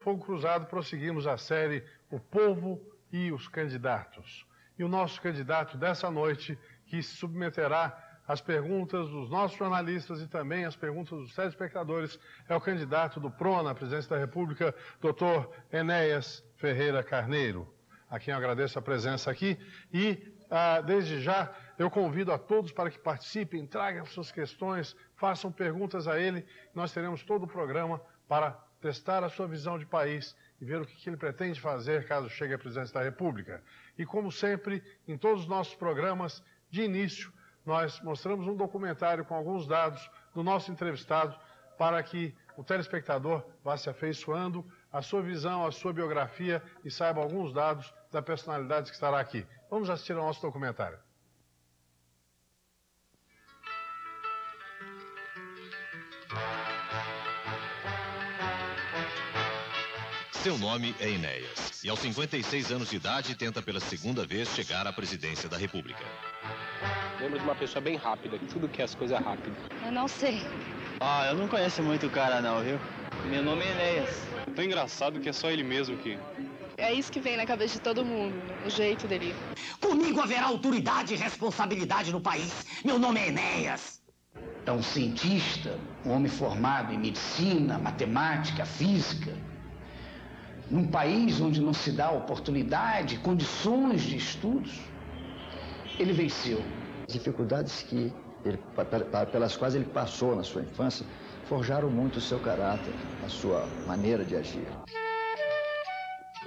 Fogo Cruzado, prosseguimos a série O Povo e os Candidatos. E o nosso candidato dessa noite, que se submeterá às perguntas dos nossos jornalistas e também às perguntas dos telespectadores, é o candidato do PRONA à presidência da República, Dr. Enéas Ferreira Carneiro, a quem eu agradeço a presença aqui. E, desde já, eu convido a todos para que participem, tragam suas questões, façam perguntas a ele. Nós teremos todo o programa para testar a sua visão de país e ver o que ele pretende fazer caso chegue à presidência da República. E, como sempre, em todos os nossos programas, de início, nós mostramos um documentário com alguns dados do nosso entrevistado para que o telespectador vá se afeiçoando à sua visão, à sua biografia e saiba alguns dados da personalidade que estará aqui. Vamos assistir ao nosso documentário. Seu nome é Enéas e aos 56 anos de idade tenta pela segunda vez chegar à presidência da República. Lembro de uma pessoa bem rápida, tudo que é as coisas rápidas. Eu não sei. Eu não conheço muito o cara não, viu? Meu nome é Enéas. Tão engraçado que é só ele mesmo que... É isso que vem na cabeça de todo mundo, o jeito dele. Comigo haverá autoridade e responsabilidade no país. Meu nome é Enéas. É um cientista, um homem formado em medicina, matemática, física. Num país onde não se dá oportunidade, condições de estudos, ele venceu. As dificuldades pelas quais ele passou na sua infância forjaram muito o seu caráter, a sua maneira de agir.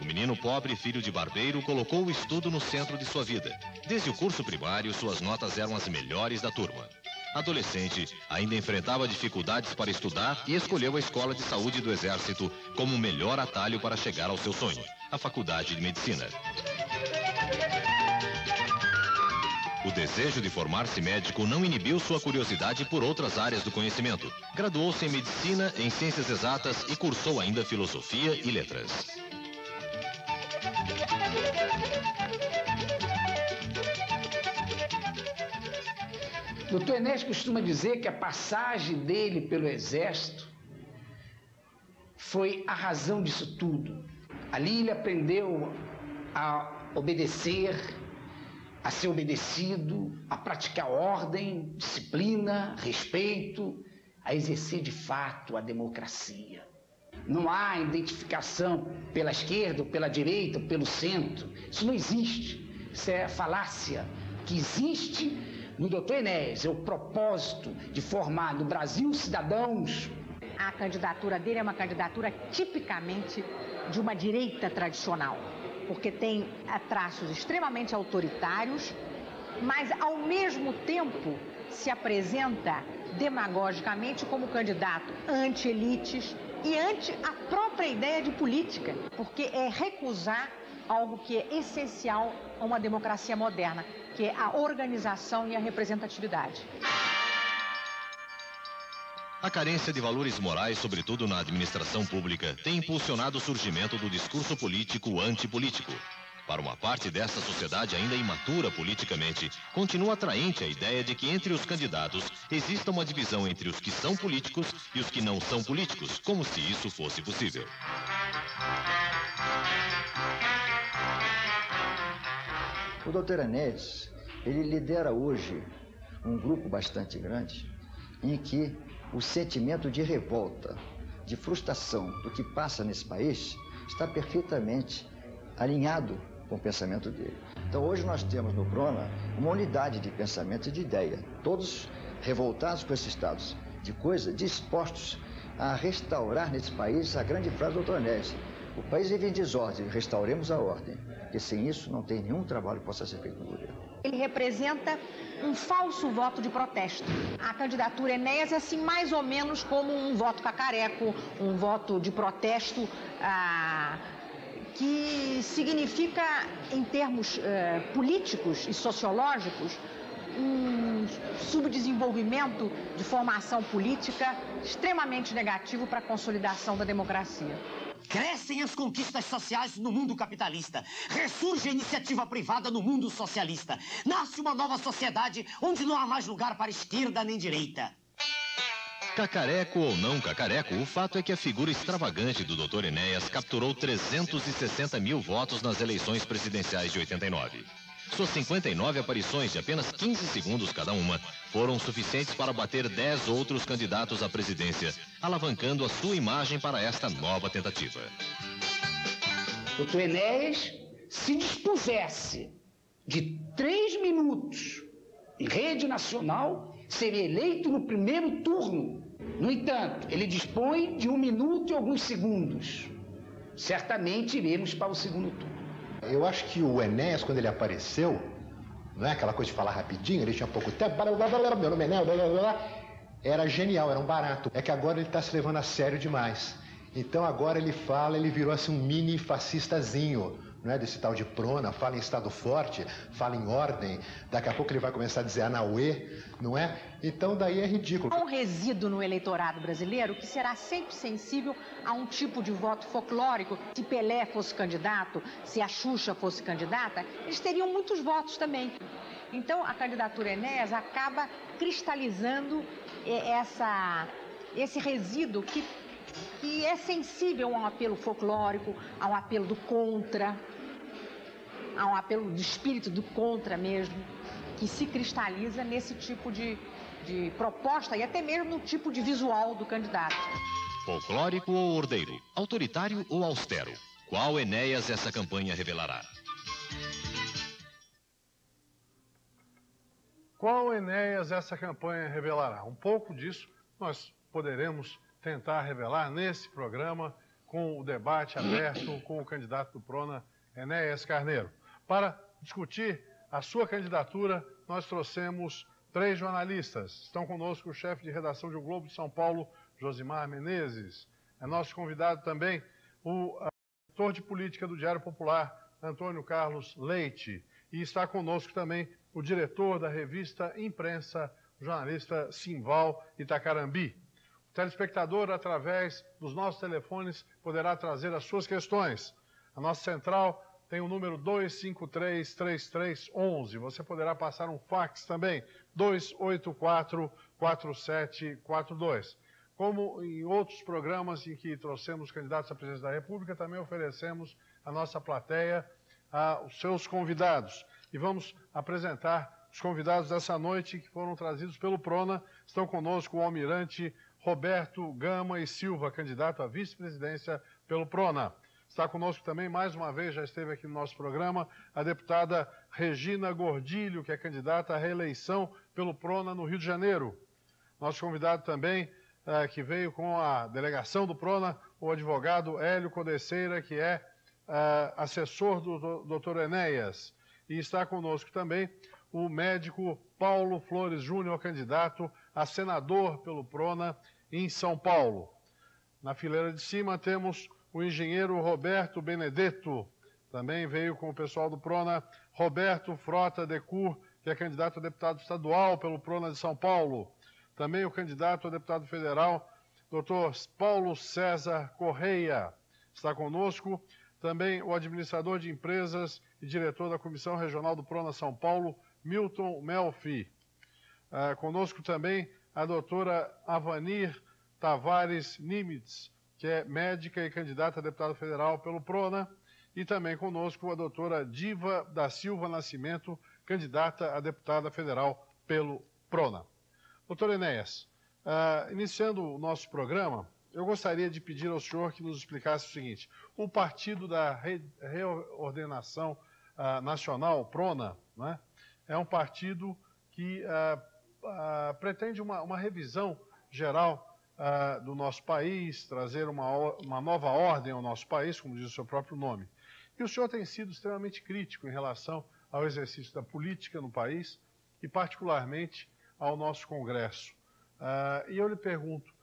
O menino pobre, filho de barbeiro, colocou o estudo no centro de sua vida. Desde o curso primário, suas notas eram as melhores da turma. Adolescente, ainda enfrentava dificuldades para estudar e escolheu a Escola de Saúde do Exército como o melhor atalho para chegar ao seu sonho, a Faculdade de Medicina. O desejo de formar-se médico não inibiu sua curiosidade por outras áreas do conhecimento. Graduou-se em Medicina, em Ciências Exatas e cursou ainda Filosofia e Letras. Dr. Enéas costuma dizer que a passagem dele pelo Exército foi a razão disso tudo. Ali ele aprendeu a obedecer, a ser obedecido, a praticar ordem, disciplina, respeito, a exercer de fato a democracia. Não há identificação pela esquerda, ou pela direita, ou pelo centro. Isso não existe. Isso é falácia. O que existe no Dr. Enéas é o propósito de formar no Brasil cidadãos. A candidatura dele é uma candidatura tipicamente de uma direita tradicional, porque tem traços extremamente autoritários, mas ao mesmo tempo se apresenta demagogicamente como candidato anti-elites e anti a própria ideia de política, porque é recusar algo que é essencial a uma democracia moderna, que é a organização e a representatividade. A carência de valores morais, sobretudo na administração pública, tem impulsionado o surgimento do discurso político antipolítico. Para uma parte dessa sociedade ainda imatura politicamente, continua atraente a ideia de que entre os candidatos exista uma divisão entre os que são políticos e os que não são políticos, como se isso fosse possível. O Dr. Enéas, ele lidera hoje um grupo bastante grande em que o sentimento de revolta, de frustração do que passa nesse país está perfeitamente alinhado com o pensamento dele. Então hoje nós temos no PRONA uma unidade de pensamento e de ideia, todos revoltados com esses estados de coisa, dispostos a restaurar nesse país a grande frase do Dr. Enéas: o país vive em desordem, restauremos a ordem, porque sem isso não tem nenhum trabalho que possa ser feito no governo. Ele representa um falso voto de protesto. A candidatura Enéas é assim mais ou menos como um voto cacareco, um voto de protesto que significa, em termos políticos e sociológicos, um subdesenvolvimento de formação política extremamente negativo para a consolidação da democracia. Crescem as conquistas sociais no mundo capitalista. Ressurge a iniciativa privada no mundo socialista. Nasce uma nova sociedade onde não há mais lugar para esquerda nem direita. Cacareco ou não cacareco, o fato é que a figura extravagante do Dr. Enéas capturou 360 mil votos nas eleições presidenciais de 89. Suas 59 aparições de apenas 15 segundos cada uma foram suficientes para bater 10 outros candidatos à presidência, alavancando a sua imagem para esta nova tentativa. Dr. Enéas, se dispusesse de 3 minutos em rede nacional, seria eleito no primeiro turno. No entanto, ele dispõe de 1 minuto e alguns segundos. Certamente iremos para o segundo turno. Eu acho que o Enéas, quando ele apareceu, não é aquela coisa de falar rapidinho, ele tinha pouco tempo, meu nome é Enéas, era genial, era um barato. É que agora ele está se levando a sério demais. Então agora ele fala, ele virou assim um mini fascistazinho, não é? Desse tal de Prona, fala em Estado forte, fala em ordem, daqui a pouco ele vai começar a dizer Anauê, não é? Então daí é ridículo. Há um resíduo no eleitorado brasileiro que será sempre sensível a um tipo de voto folclórico. Se Pelé fosse candidato, se a Xuxa fosse candidata, eles teriam muitos votos também. Então a candidatura Enéas acaba cristalizando esse resíduo que é sensível a um apelo folclórico, a um apelo do contra, a um apelo do espírito do contra mesmo, que se cristaliza nesse tipo de proposta e até mesmo no tipo de visual do candidato. Folclórico ou ordeiro? Autoritário ou austero? Qual Enéas essa campanha revelará? Qual Enéas essa campanha revelará? Um pouco disso nós poderemos tentar revelar nesse programa com o debate aberto com o candidato do Prona, Enéas Carneiro. Para discutir a sua candidatura, nós trouxemos 3 jornalistas. Estão conosco o chefe de redação de O Globo de São Paulo, Josimar Menezes. É nosso convidado também o editor de política do Diário Popular, Antônio Carlos Leite. E está conosco também o diretor da revista Imprensa, o jornalista Simval Itacarambi. O telespectador, através dos nossos telefones, poderá trazer as suas questões. A nossa central tem o número 253-3311. Você poderá passar um fax também, 284-4742. Como em outros programas em que trouxemos candidatos à presidência da República, também oferecemos à nossa plateia os seus convidados. E vamos apresentar os convidados dessa noite que foram trazidos pelo Prona. Estão conosco o almirante Roberto Gama e Silva, candidato à vice-presidência pelo Prona. Está conosco também, mais uma vez, já esteve aqui no nosso programa, a deputada Regina Gordilho, que é candidata à reeleição pelo Prona no Rio de Janeiro. Nosso convidado também, que veio com a delegação do Prona, o advogado Hélio Codeceira, que é assessor do Dr. Enéas. E está conosco também o médico Paulo Flores Júnior, candidato a senador pelo Prona em São Paulo. Na fileira de cima temos o engenheiro Roberto Benedetto, também veio com o pessoal do Prona, Roberto Frota Decur, que é candidato a deputado estadual pelo Prona de São Paulo. Também o candidato a deputado federal, Dr. Paulo César Correia, está conosco. Também o administrador de empresas e diretor da Comissão Regional do Prona São Paulo, Milton Melfi. Conosco também a doutora Avanir Tavares Nimitz, que é médica e candidata a deputada federal pelo Prona. E também conosco a doutora Diva da Silva Nascimento, candidata a deputada federal pelo Prona. Doutor Enéas, iniciando o nosso programa, eu gostaria de pedir ao senhor que nos explicasse o seguinte: o Partido da Reordenação Nacional, Prona, né, é um partido que pretende uma revisão geral do nosso país, trazer uma nova ordem ao nosso país, como diz o seu próprio nome. E o senhor tem sido extremamente crítico em relação ao exercício da política no país e particularmente ao nosso Congresso. E eu lhe pergunto,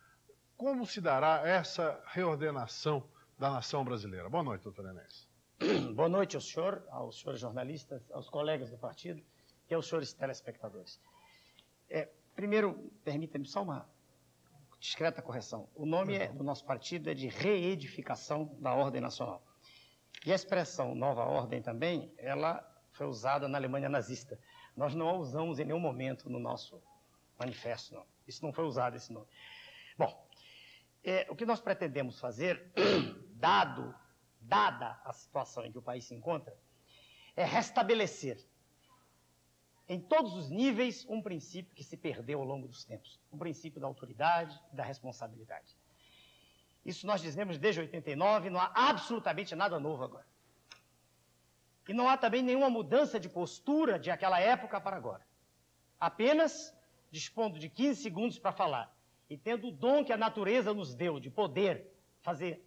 como se dará essa reordenação da nação brasileira? Boa noite, doutor Enéas. Boa noite ao senhor, aos senhores jornalistas, aos colegas do partido e aos senhores telespectadores. Primeiro, permita-me só uma discreta correção. O nome do nosso partido é de Reedificação da Ordem Nacional. E a expressão Nova Ordem também, ela foi usada na Alemanha nazista. Nós não a usamos em nenhum momento no nosso manifesto, não. Isso não foi usado, esse nome. Bom, o que nós pretendemos fazer, dada a situação em que o país se encontra, é restabelecer em todos os níveis um princípio que se perdeu ao longo dos tempos, o princípio da autoridade e da responsabilidade. Isso nós dizemos desde 89, não há absolutamente nada novo agora. E não há também nenhuma mudança de postura de aquela época para agora. Apenas dispondo de 15 segundos para falar e tendo o dom que a natureza nos deu de poder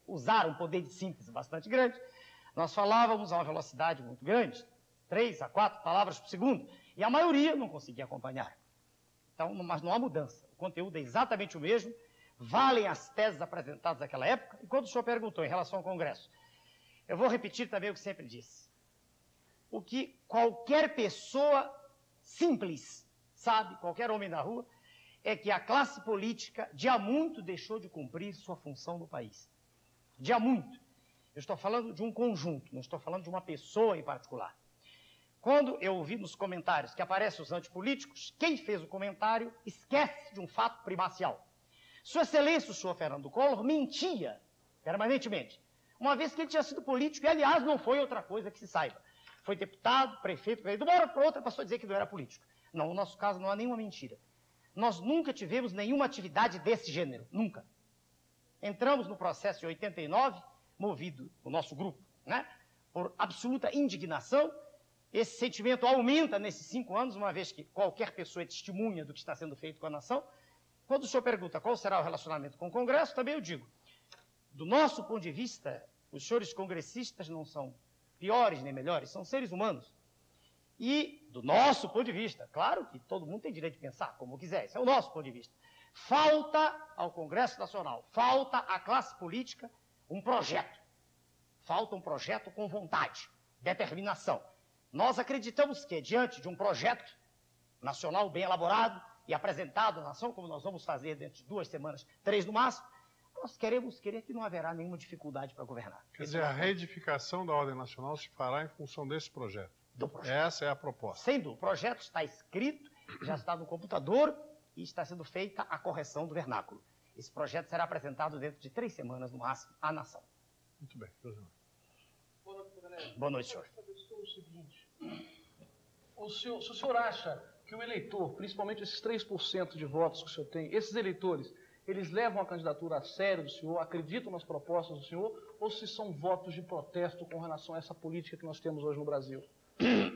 usar um poder de síntese bastante grande, nós falávamos a uma velocidade muito grande, 3 a 4 palavras por segundo, e a maioria não conseguia acompanhar. Então, mas não há mudança. O conteúdo é exatamente o mesmo, valem as teses apresentadas naquela época, e quando o senhor perguntou em relação ao Congresso, eu vou repetir também o que sempre disse. O que qualquer pessoa simples sabe, qualquer homem da rua, é que a classe política, de há muito, deixou de cumprir sua função no país. De há muito. Eu estou falando de um conjunto, não estou falando de uma pessoa em particular. Quando eu ouvi nos comentários que aparecem os antipolíticos, quem fez o comentário esquece de um fato primacial. Sua Excelência, o senhor Fernando Collor, mentia permanentemente, uma vez que ele tinha sido político, e aliás não foi outra coisa que se saiba. Foi deputado, prefeito, de uma hora para outra passou a dizer que não era político. Não, no nosso caso não há nenhuma mentira. Nós nunca tivemos nenhuma atividade desse gênero, nunca. Entramos no processo de 89, movido, o nosso grupo, né, por absoluta indignação. Esse sentimento aumenta nesses 5 anos, uma vez que qualquer pessoa é testemunha do que está sendo feito com a nação. Quando o senhor pergunta qual será o relacionamento com o Congresso, também eu digo, do nosso ponto de vista, os senhores congressistas não são piores nem melhores, são seres humanos. E, do nosso ponto de vista, claro que todo mundo tem direito de pensar como quiser, esse é o nosso ponto de vista. Falta ao Congresso Nacional, falta à classe política um projeto. Falta um projeto com vontade, determinação. Nós acreditamos que, diante de um projeto nacional bem elaborado e apresentado à nação, como nós vamos fazer dentro de 2 semanas, 3 no máximo, nós queremos crer que não haverá nenhuma dificuldade para governar. Quer dizer, a reedificação da ordem nacional se fará em função desse projeto. Essa é a proposta. Sem dúvida. O projeto está escrito, já está no computador e está sendo feita a correção do vernáculo. Esse projeto será apresentado dentro de 3 semanas, no máximo, à nação. Muito bem. Boa noite, Danelli. Boa noite, senhor. Eu quero saber o seguinte. Se o senhor acha que o eleitor, principalmente esses 3% de votos que o senhor tem, esses eleitores, eles levam a candidatura a sério do senhor, acreditam nas propostas do senhor, ou se são votos de protesto com relação a essa política que nós temos hoje no Brasil?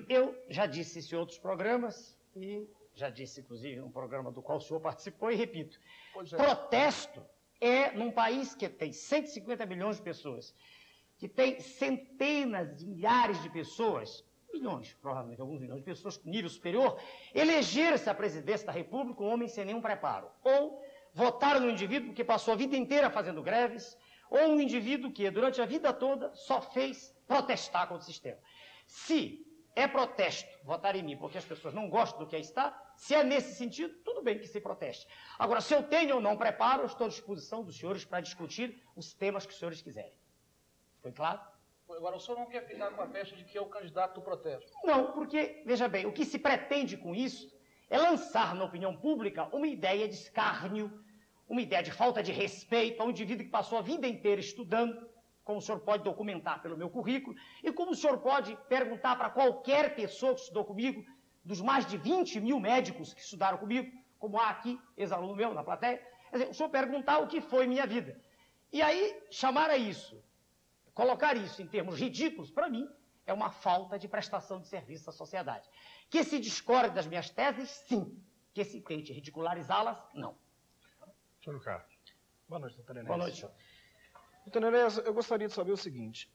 Eu já disse isso em outros programas e já disse, inclusive, num programa do qual o senhor participou e repito. Protesto é, num país que tem 150 milhões de pessoas, que tem centenas de milhares de pessoas, milhões, provavelmente alguns milhões de pessoas com nível superior, eleger-se à presidência da República um homem sem nenhum preparo. Ou votar no indivíduo que passou a vida inteira fazendo greves, ou um indivíduo que, durante a vida toda, só fez protestar contra o sistema. Se é protesto votar em mim porque as pessoas não gostam do que aí está, se é nesse sentido, tudo bem que se proteste. Agora, se eu tenho ou não preparo, eu estou à disposição dos senhores para discutir os temas que os senhores quiserem. Foi claro? Agora, o senhor não quer ficar com a pecha de que é o candidato do protesto? Não, porque, veja bem, o que se pretende com isso é lançar na opinião pública uma ideia de escárnio, uma ideia de falta de respeito a um indivíduo que passou a vida inteira estudando, como o senhor pode documentar pelo meu currículo, e como o senhor pode perguntar para qualquer pessoa que estudou comigo, dos mais de 20 mil médicos que estudaram comigo, como há aqui, ex-aluno meu na plateia, quer dizer, o senhor perguntar o que foi minha vida. E aí, chamar a isso, colocar isso em termos ridículos, para mim, é uma falta de prestação de serviço à sociedade. Que se discorde das minhas teses, sim. Que se tente ridicularizá-las, não. Senhor Carlos. Boa noite, doutor Enéas. Boa noite, senhor. Doutor Enéas, eu gostaria de saber o seguinte,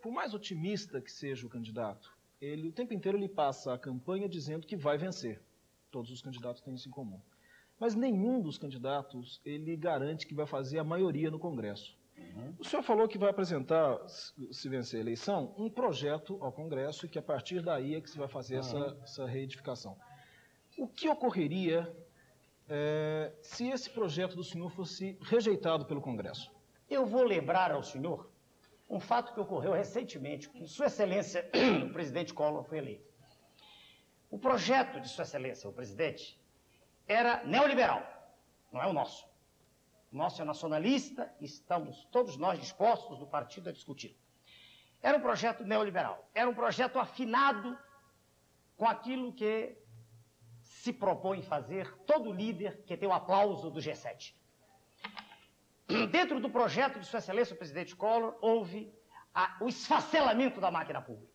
por mais otimista que seja o candidato, ele o tempo inteiro ele passa a campanha dizendo que vai vencer. Todos os candidatos têm isso em comum. Mas nenhum dos candidatos ele garante que vai fazer a maioria no Congresso. O senhor falou que vai apresentar, se vencer a eleição, um projeto ao Congresso e que a partir daí é que se vai fazer essa reedificação. O que ocorreria se esse projeto do senhor fosse rejeitado pelo Congresso? Eu vou lembrar ao senhor um fato que ocorreu recentemente, quando Sua Excelência, o presidente Collor, foi eleito. O projeto de Sua Excelência, o presidente, era neoliberal, não é o nosso. O nosso é nacionalista e estamos todos nós dispostos do partido a discutir. Era um projeto neoliberal, era um projeto afinado com aquilo que se propõe fazer todo líder que tem o aplauso do G7. Dentro do projeto de Sua Excelência o Presidente Collor, houve o esfacelamento da máquina pública.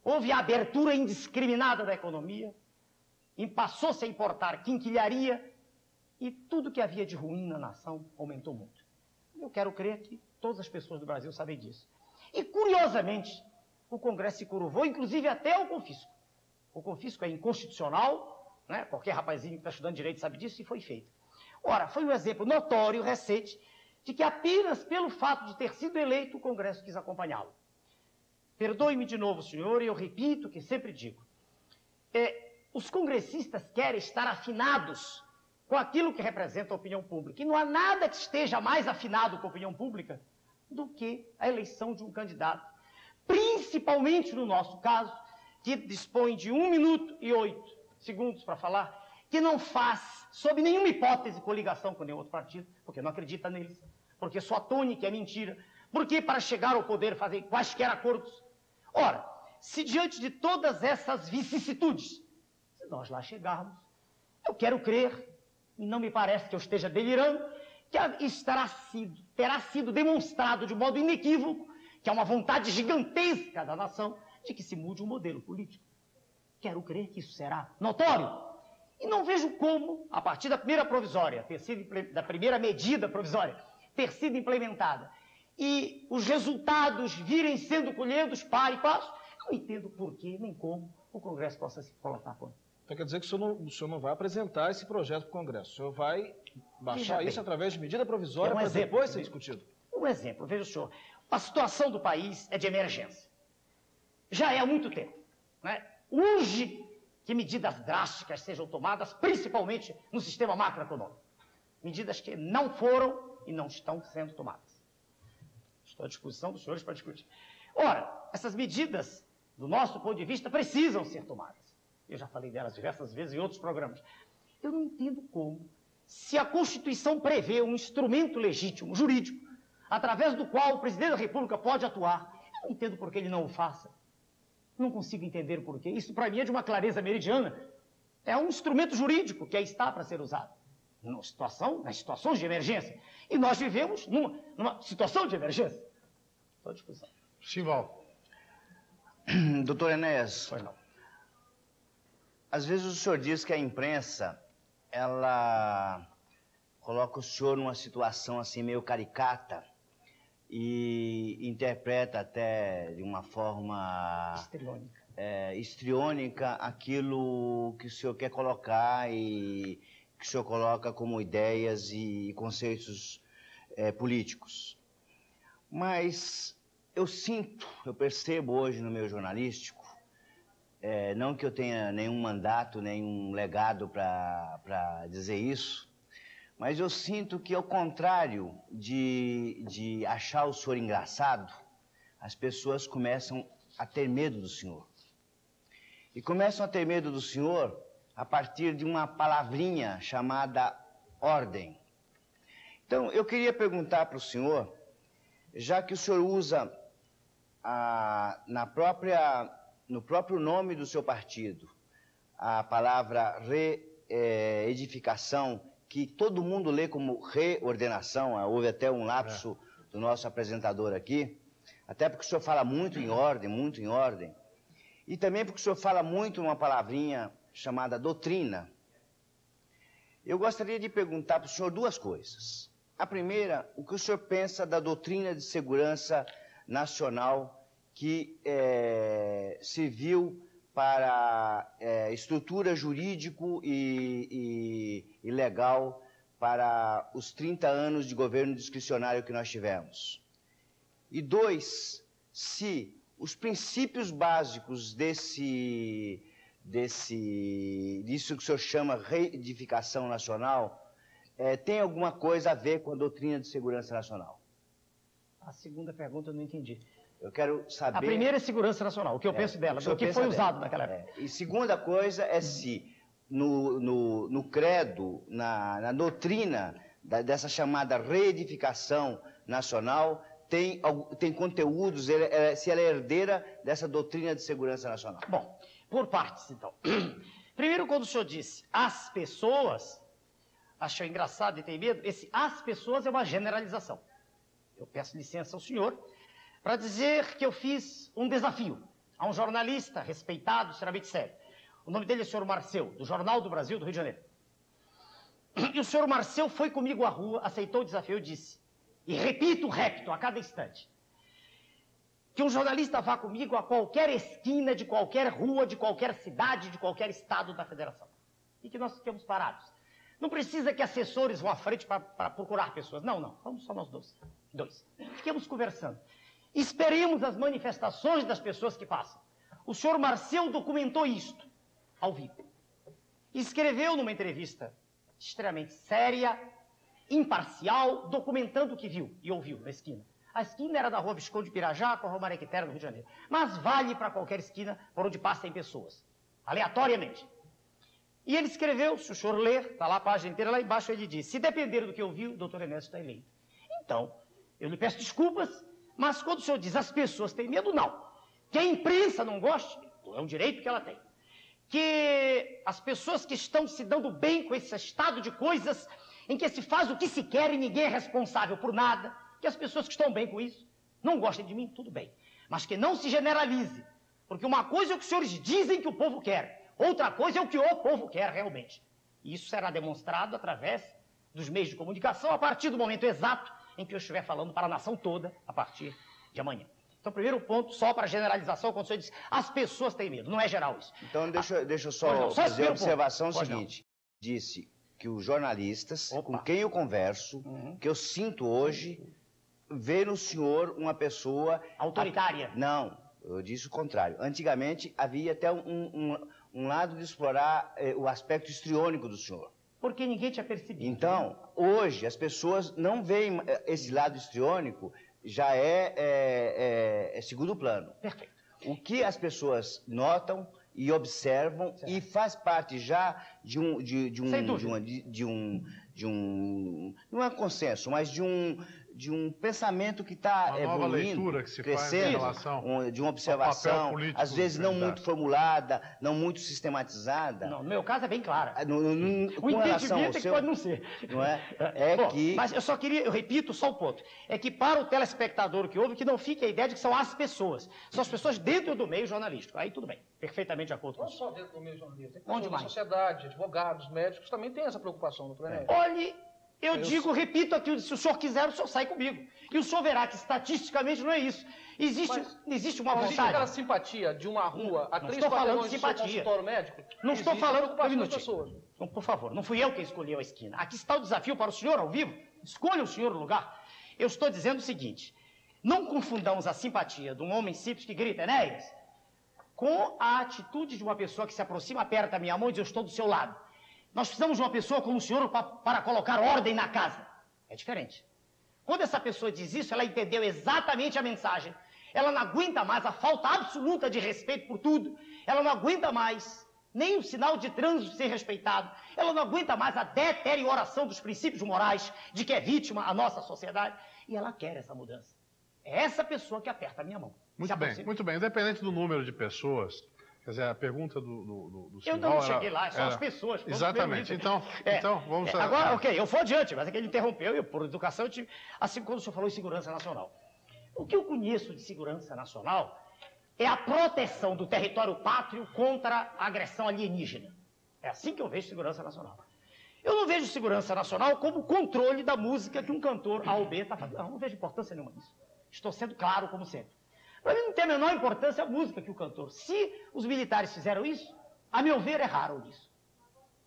Houve a abertura indiscriminada da economia, e passou-se a importar quinquilharia, e tudo que havia de ruim na nação aumentou muito. Eu quero crer que todas as pessoas do Brasil sabem disso. E, curiosamente, o Congresso se curvou, inclusive até o confisco. O confisco é inconstitucional, né? Qualquer rapazinho que está estudando direito sabe disso, e foi feito. Ora, foi um exemplo notório, recente, de que apenas pelo fato de ter sido eleito, o Congresso quis acompanhá-lo. Perdoe-me de novo, senhor, e eu repito o que sempre digo. Os congressistas querem estar afinados com aquilo que representa a opinião pública. E não há nada que esteja mais afinado com a opinião pública do que a eleição de um candidato, principalmente no nosso caso, que dispõe de 1 minuto e 8 segundos para falar, que não faz, sob nenhuma hipótese, coligação com nenhum outro partido, porque não acredita neles, porque sua tônica é mentira, porque para chegar ao poder fazem quaisquer acordos. Ora, se diante de todas essas vicissitudes, se nós lá chegarmos, eu quero crer, e não me parece que eu esteja delirando, que terá sido demonstrado de modo inequívoco que há uma vontade gigantesca da nação de que se mude o modelo político. Quero crer que isso será notório. E não vejo como, a partir da primeira provisória, da primeira medida provisória, ter sido implementada, e os resultados virem sendo colhidos par e passo, não entendo por que nem como o Congresso possa se colocar contra. Então quer dizer que o senhor não vai apresentar esse projeto para o Congresso, o senhor vai baixar isso através de medida provisória para depois ser discutido? Um exemplo, veja o senhor, a situação do país é de emergência. Já é há muito tempo, né? Urge que medidas drásticas sejam tomadas, principalmente no sistema macroeconômico. Medidas que não foram e não estão sendo tomadas. Estou à disposição dos senhores para discutir. Ora, essas medidas, do nosso ponto de vista, precisam ser tomadas. Eu já falei delas diversas vezes em outros programas. Eu não entendo como, se a Constituição prevê um instrumento legítimo, jurídico, através do qual o Presidente da República pode atuar, eu não entendo por que ele não o faça. Não consigo entender por quê. Isso, para mim, é de uma clareza meridiana. É um instrumento jurídico que aí está para ser usado. Nas situações de emergência. E nós vivemos numa situação de emergência. Estou à disposição. Sival. Doutor Enéas, pois não. Às vezes o senhor diz que a imprensa, ela coloca o senhor numa situação assim meio caricata e interpreta até de uma forma histriônica aquilo que o senhor quer colocar e que o senhor coloca como ideias e conceitos políticos. Mas eu percebo hoje no meio jornalístico, não que eu tenha nenhum mandato, nenhum legado para dizer isso, mas eu sinto que, ao contrário de achar o senhor engraçado, as pessoas começam a ter medo do senhor. E começam a ter medo do senhor a partir de uma palavrinha chamada ordem. Então, eu queria perguntar para o senhor, já que o senhor usa no próprio nome do seu partido a palavra reedificação, que todo mundo lê como reordenação, houve até um lapso do nosso apresentador aqui, até porque o senhor fala muito em ordem, e também porque o senhor fala muito uma palavrinha chamada doutrina. Eu gostaria de perguntar para o senhor duas coisas. A primeira, o que o senhor pensa da doutrina de segurança nacional que serviu para estrutura jurídico e legal para os 30 anos de governo discricionário que nós tivemos. E dois, se os princípios básicos disso que o senhor chama reedificação nacional, tem alguma coisa a ver com a doutrina de segurança nacional? A segunda pergunta eu não entendi. Eu quero saber... A primeira é segurança nacional, o que eu penso dela, o que foi usado naquela época. E segunda coisa é se no credo, na doutrina dessa chamada reedificação nacional, tem conteúdos, se ela é herdeira dessa doutrina de segurança nacional? Bom, por partes, então. Primeiro, quando o senhor disse as pessoas, achou engraçado e tem medo, esse as pessoas é uma generalização. Eu peço licença ao senhor para dizer que eu fiz um desafio a um jornalista respeitado, extremamente sério. O nome dele é o senhor Marcel, do Jornal do Brasil, do Rio de Janeiro. E o senhor Marcel foi comigo à rua, aceitou o desafio e disse, e repito a cada instante, que um jornalista vá comigo a qualquer esquina de qualquer rua, de qualquer cidade, de qualquer estado da federação. E que nós fiquemos parados. Não precisa que assessores vão à frente para procurar pessoas. Não. Vamos só nós dois. Fiquemos conversando. Esperemos as manifestações das pessoas que passam. O senhor Marcel documentou isto, ao vivo. Escreveu numa entrevista extremamente séria, imparcial, documentando o que viu e ouviu na esquina. A esquina era da Rua Visconde de Pirajá com a Rua Mariquitera, no Rio de Janeiro. Mas vale para qualquer esquina por onde passem pessoas, aleatoriamente. E ele escreveu, se o senhor ler, está lá a página inteira, lá embaixo ele diz, se depender do que eu vi, o doutor Enéas está eleito. Então, eu lhe peço desculpas, mas quando o senhor diz as pessoas têm medo, não. Que a imprensa não goste, é um direito que ela tem. Que as pessoas que estão se dando bem com esse estado de coisas, em que se faz o que se quer e ninguém é responsável por nada, que as pessoas que estão bem com isso, não gostem de mim, tudo bem. Mas que não se generalize, porque uma coisa é o que os senhores dizem que o povo quer, outra coisa é o que o povo quer realmente. E isso será demonstrado através dos meios de comunicação, a partir do momento exato em que eu estiver falando para a nação toda, a partir de amanhã. Então, primeiro ponto, só para generalização, quando o senhor diz, as pessoas têm medo, não é geral isso. Então, deixa eu só fazer a observação seguinte. Disse que os jornalistas, com quem eu converso, que eu sinto hoje, vê no senhor uma pessoa... autoritária. Não, eu disse o contrário. Antigamente, havia até um lado de explorar o aspecto histriônico do senhor. Porque ninguém tinha percebido. Então, hoje, as pessoas não veem esse lado histriônico, já é segundo plano. Perfeito. O que as pessoas notam e observam e faz parte já não é consenso, mas de um pensamento que está evoluindo, leitura que se crescendo, faz em relação de uma observação, às vezes não muito formulada, não muito sistematizada. Não, no meu caso é bem clara. Com relação ao seu, seu, pode não ser. Não é? Bom, que... Mas eu repito só o ponto. É que para o telespectador que ouve, que não fique a ideia de que são as pessoas. São as pessoas dentro do meio jornalístico. Aí tudo bem, perfeitamente de acordo com isso. Não só dentro do meio jornalístico. Tem Onde pessoas da mais? sociedade, advogados, médicos, também têm essa preocupação, doutor Enéas. Olhe, repito aquilo, se o senhor quiser, o senhor sai comigo. E o senhor verá que estatisticamente não é isso. Existe uma vontade. Existe aquela simpatia de uma rua a 3 quarteirões do seu consultório médico? Não estou falando com as pessoas. Então, por favor, não fui eu quem escolheu a esquina. Aqui está o desafio para o senhor ao vivo. Escolha o senhor o lugar. Eu estou dizendo o seguinte, não confundamos a simpatia de um homem simples que grita, Enéas, com a atitude de uma pessoa que se aproxima, aperta a minha mão e diz, eu estou do seu lado. Nós precisamos de uma pessoa como o senhor para colocar ordem na casa. É diferente. Quando essa pessoa diz isso, ela entendeu exatamente a mensagem. Ela não aguenta mais a falta absoluta de respeito por tudo. Ela não aguenta mais nem o sinal de trânsito ser respeitado. Ela não aguenta mais a deterioração dos princípios morais de que é vítima a nossa sociedade. E ela quer essa mudança. É essa pessoa que aperta a minha mão. Muito bem. Independente do número de pessoas... Quer dizer, a pergunta do Eu não cheguei lá, são as pessoas. Exatamente. Então, vamos... Agora, ok, eu vou adiante, mas é que ele interrompeu e eu, por educação, eu tive... Assim, quando o senhor falou em segurança nacional. O que eu conheço de segurança nacional é a proteção do território pátrio contra a agressão alienígena. É assim que eu vejo segurança nacional. Eu não vejo segurança nacional como controle da música que um cantor A ou B está fazendo. Não vejo importância nenhuma nisso. Estou sendo claro, como sempre. Para mim não tem a menor importância a música que o cantor. Se os militares fizeram isso, a meu ver, é raro isso.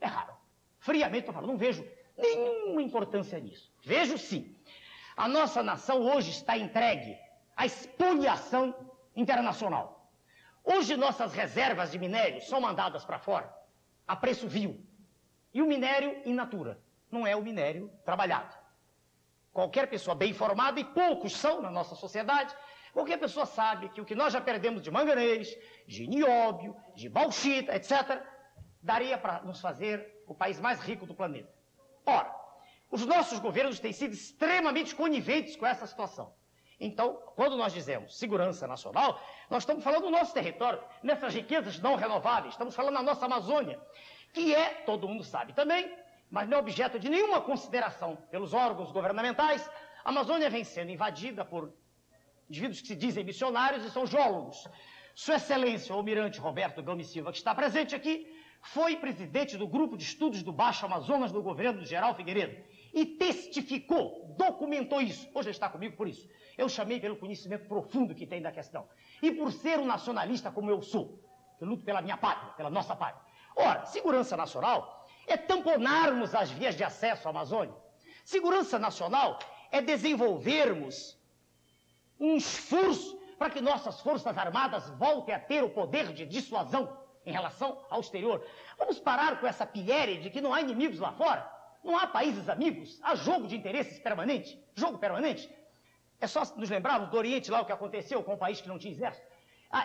É raro. Friamente estou falando, não vejo nenhuma importância nisso. Vejo sim. A nossa nação hoje está entregue à espoliação internacional. Hoje nossas reservas de minério são mandadas para fora a preço vil. E o minério in natura, não é o minério trabalhado. Qualquer pessoa bem informada, e poucos são na nossa sociedade, qualquer pessoa sabe que o que nós já perdemos de manganês, de nióbio, de bauxita, etc., daria para nos fazer o país mais rico do planeta. Ora, Os nossos governos têm sido extremamente coniventes com essa situação. Então, quando nós dizemos segurança nacional, nós estamos falando do nosso território, nessas riquezas não renováveis, estamos falando da nossa Amazônia, que é, todo mundo sabe também, mas não é objeto de nenhuma consideração pelos órgãos governamentais. A Amazônia vem sendo invadida por indivíduos que se dizem missionários e são geólogos. Sua Excelência, o Almirante Roberto Gomes Silva, que está presente aqui, foi presidente do Grupo de Estudos do Baixo Amazonas do governo do General Figueiredo e testificou, documentou isso. Hoje ele está comigo por isso. Eu chamei pelo conhecimento profundo que tem da questão. E por ser um nacionalista como eu sou. Eu luto pela minha pátria, pela nossa pátria. Ora, segurança nacional é tamponarmos as vias de acesso à Amazônia. Segurança nacional é desenvolvermos um esforço para que nossas forças armadas voltem a ter o poder de dissuasão em relação ao exterior. Vamos parar com essa pilhéria de que não há inimigos lá fora. Não há países amigos. Há jogo de interesses permanente. Jogo permanente. É só nos lembrarmos do Oriente lá o que aconteceu com um país que não tinha exército.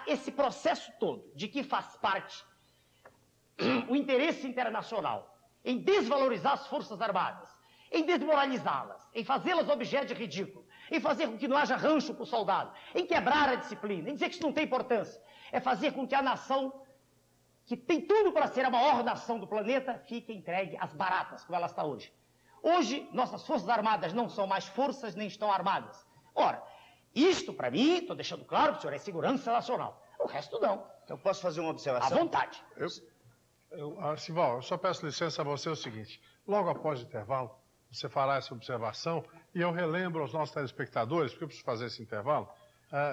Esse processo todo de que faz parte o interesse internacional em desvalorizar as forças armadas, em desmoralizá-las, em fazê-las objeto de ridículo, em fazer com que não haja rancho para o soldado, em quebrar a disciplina, em dizer que isso não tem importância, é fazer com que a nação, que tem tudo para ser a maior nação do planeta, fique entregue às baratas, como ela está hoje. Hoje, nossas forças armadas não são mais forças, nem estão armadas. Ora, isto, para mim, estou deixando claro que o senhor é segurança nacional. O resto, não. Eu posso fazer uma observação? À vontade. Sival, eu só peço licença a você o seguinte. Logo após o intervalo, você fará essa observação e eu relembro aos nossos telespectadores, porque eu preciso fazer esse intervalo,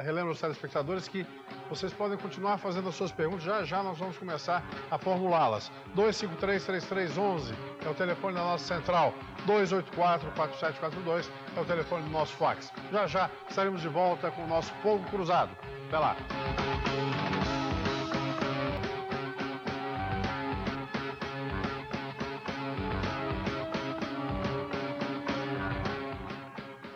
relembro aos telespectadores que vocês podem continuar fazendo as suas perguntas, já nós vamos começar a formulá-las. 253-3311 é o telefone da nossa central, 284-4742 é o telefone do nosso fax. Já estaremos de volta com o nosso Fogo Cruzado. Até lá.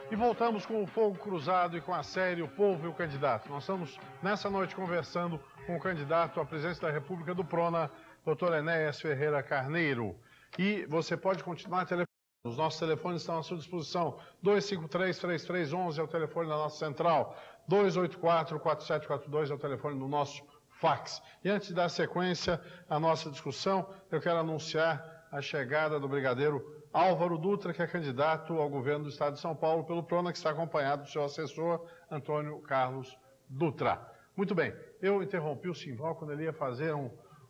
E voltamos com o Fogo Cruzado e com a série O Povo e o Candidato. Nós estamos, nessa noite, conversando com o candidato à presidência da República do PRONA, Dr. Enéas Ferreira Carneiro. E você pode continuar telefonando. Os nossos telefones estão à sua disposição. 253-3311 é o telefone da nossa central. 284-4742 é o telefone do nosso fax. E antes de dar sequência à nossa discussão, eu quero anunciar a chegada do brigadeiro Álvaro Dutra, que é candidato ao governo do Estado de São Paulo pelo PRONA, que está acompanhado do seu assessor, Antônio Carlos Dutra. Muito bem, eu interrompi o Simval quando ele ia fazer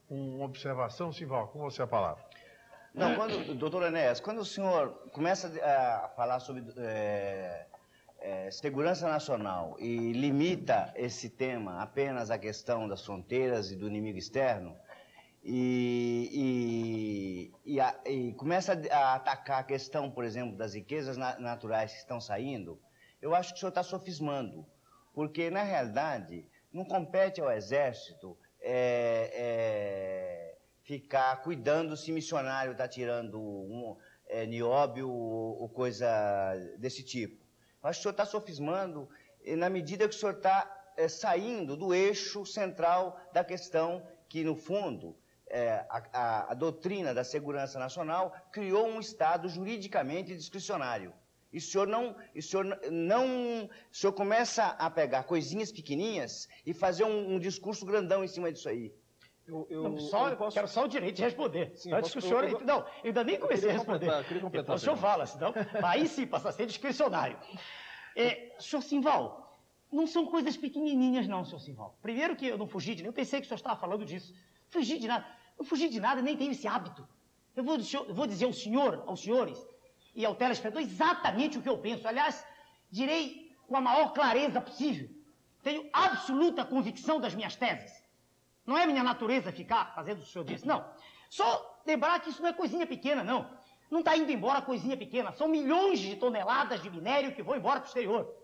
uma observação. Simval, com você a palavra. Não, doutor Enéas, quando o senhor começa a falar sobre segurança nacional e limita esse tema apenas à questão das fronteiras e do inimigo externo, e começa a atacar a questão, por exemplo, das riquezas naturais que estão saindo, eu acho que o senhor está sofismando, porque, na realidade, não compete ao Exército ficar cuidando se missionário está tirando nióbio ou coisa desse tipo. Eu acho que o senhor está sofismando na medida que o senhor está saindo do eixo central da questão que, no fundo, a doutrina da segurança nacional criou um Estado juridicamente discricionário. E o senhor começa a pegar coisinhas pequenininhas e fazer um discurso grandão em cima disso aí. Quero só o direito de responder. Sim, antes que o senhor... Não, eu ainda nem comecei a responder. Depois o senhor fala, senão aí sim passa a ser discricionário. Senhor Simval, não são coisas pequenininhas não, senhor Simval. Primeiro que eu não fugi de nem, eu pensei que o senhor estava falando disso. Fugi de nada. Não fugi de nada, nem tenho esse hábito. Eu vou dizer ao senhor, aos senhores e ao telespectador exatamente o que eu penso. Aliás, direi com a maior clareza possível. Tenho absoluta convicção das minhas teses. Não é minha natureza ficar fazendo o que o senhor disse, não. Só lembrar que isso não é coisinha pequena, não. Não está indo embora coisinha pequena. São milhões de toneladas de minério que vão embora para o exterior.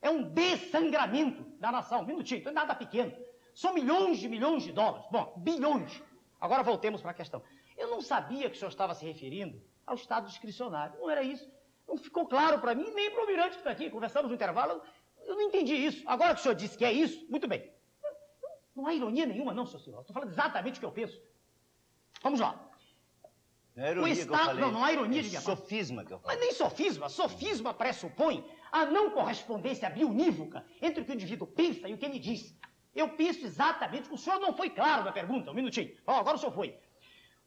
É um dessangramento da nação. Um minutinho, não é nada pequeno. São milhões de dólares. Bom, bilhões. Agora voltemos para a questão. Eu não sabia que o senhor estava se referindo ao Estado discricionário. Não era isso. Não ficou claro para mim, nem para o almirante que está aqui. Conversamos no intervalo, eu não entendi isso. Agora que o senhor disse que é isso, muito bem. Não há ironia nenhuma, não, senhor Silva. Estou falando exatamente o que eu penso. Vamos lá. Não é ironia o Estado, que eu falei. não há ironia de sofisma que eu falei. Mas nem sofisma. Sofisma pressupõe a não correspondência bionívoca entre o que o indivíduo pensa e o que ele diz. Eu penso exatamente, o senhor não foi claro na pergunta, um minutinho. Agora o senhor foi.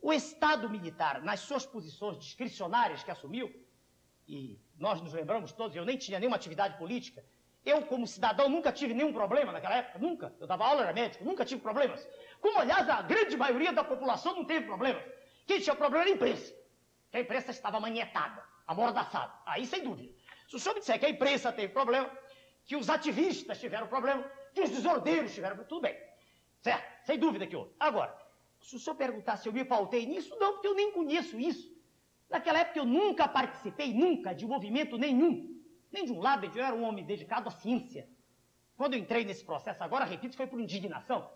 O Estado militar, nas suas posições discricionárias que assumiu, e nós nos lembramos todos, eu nem tinha nenhuma atividade política, eu como cidadão nunca tive nenhum problema naquela época, nunca. Eu dava aula, era médico, nunca tive problemas. Como, aliás, a grande maioria da população não teve problemas. Quem tinha problema era a imprensa. Que a imprensa estava manhetada, amordaçada. Aí, sem dúvida. Se o senhor me disser que a imprensa teve problema, que os ativistas tiveram problema, que os desordeiros tiveram problema, tudo bem. Certo? Sem dúvida que houve. Agora, se o senhor perguntar se eu me pautei nisso, não, porque eu nem conheço isso. Naquela época eu nunca participei, nunca, de movimento nenhum. Nem de um lado, nem de outro. Eu era um homem dedicado à ciência. Quando eu entrei nesse processo, agora, repito, foi por indignação.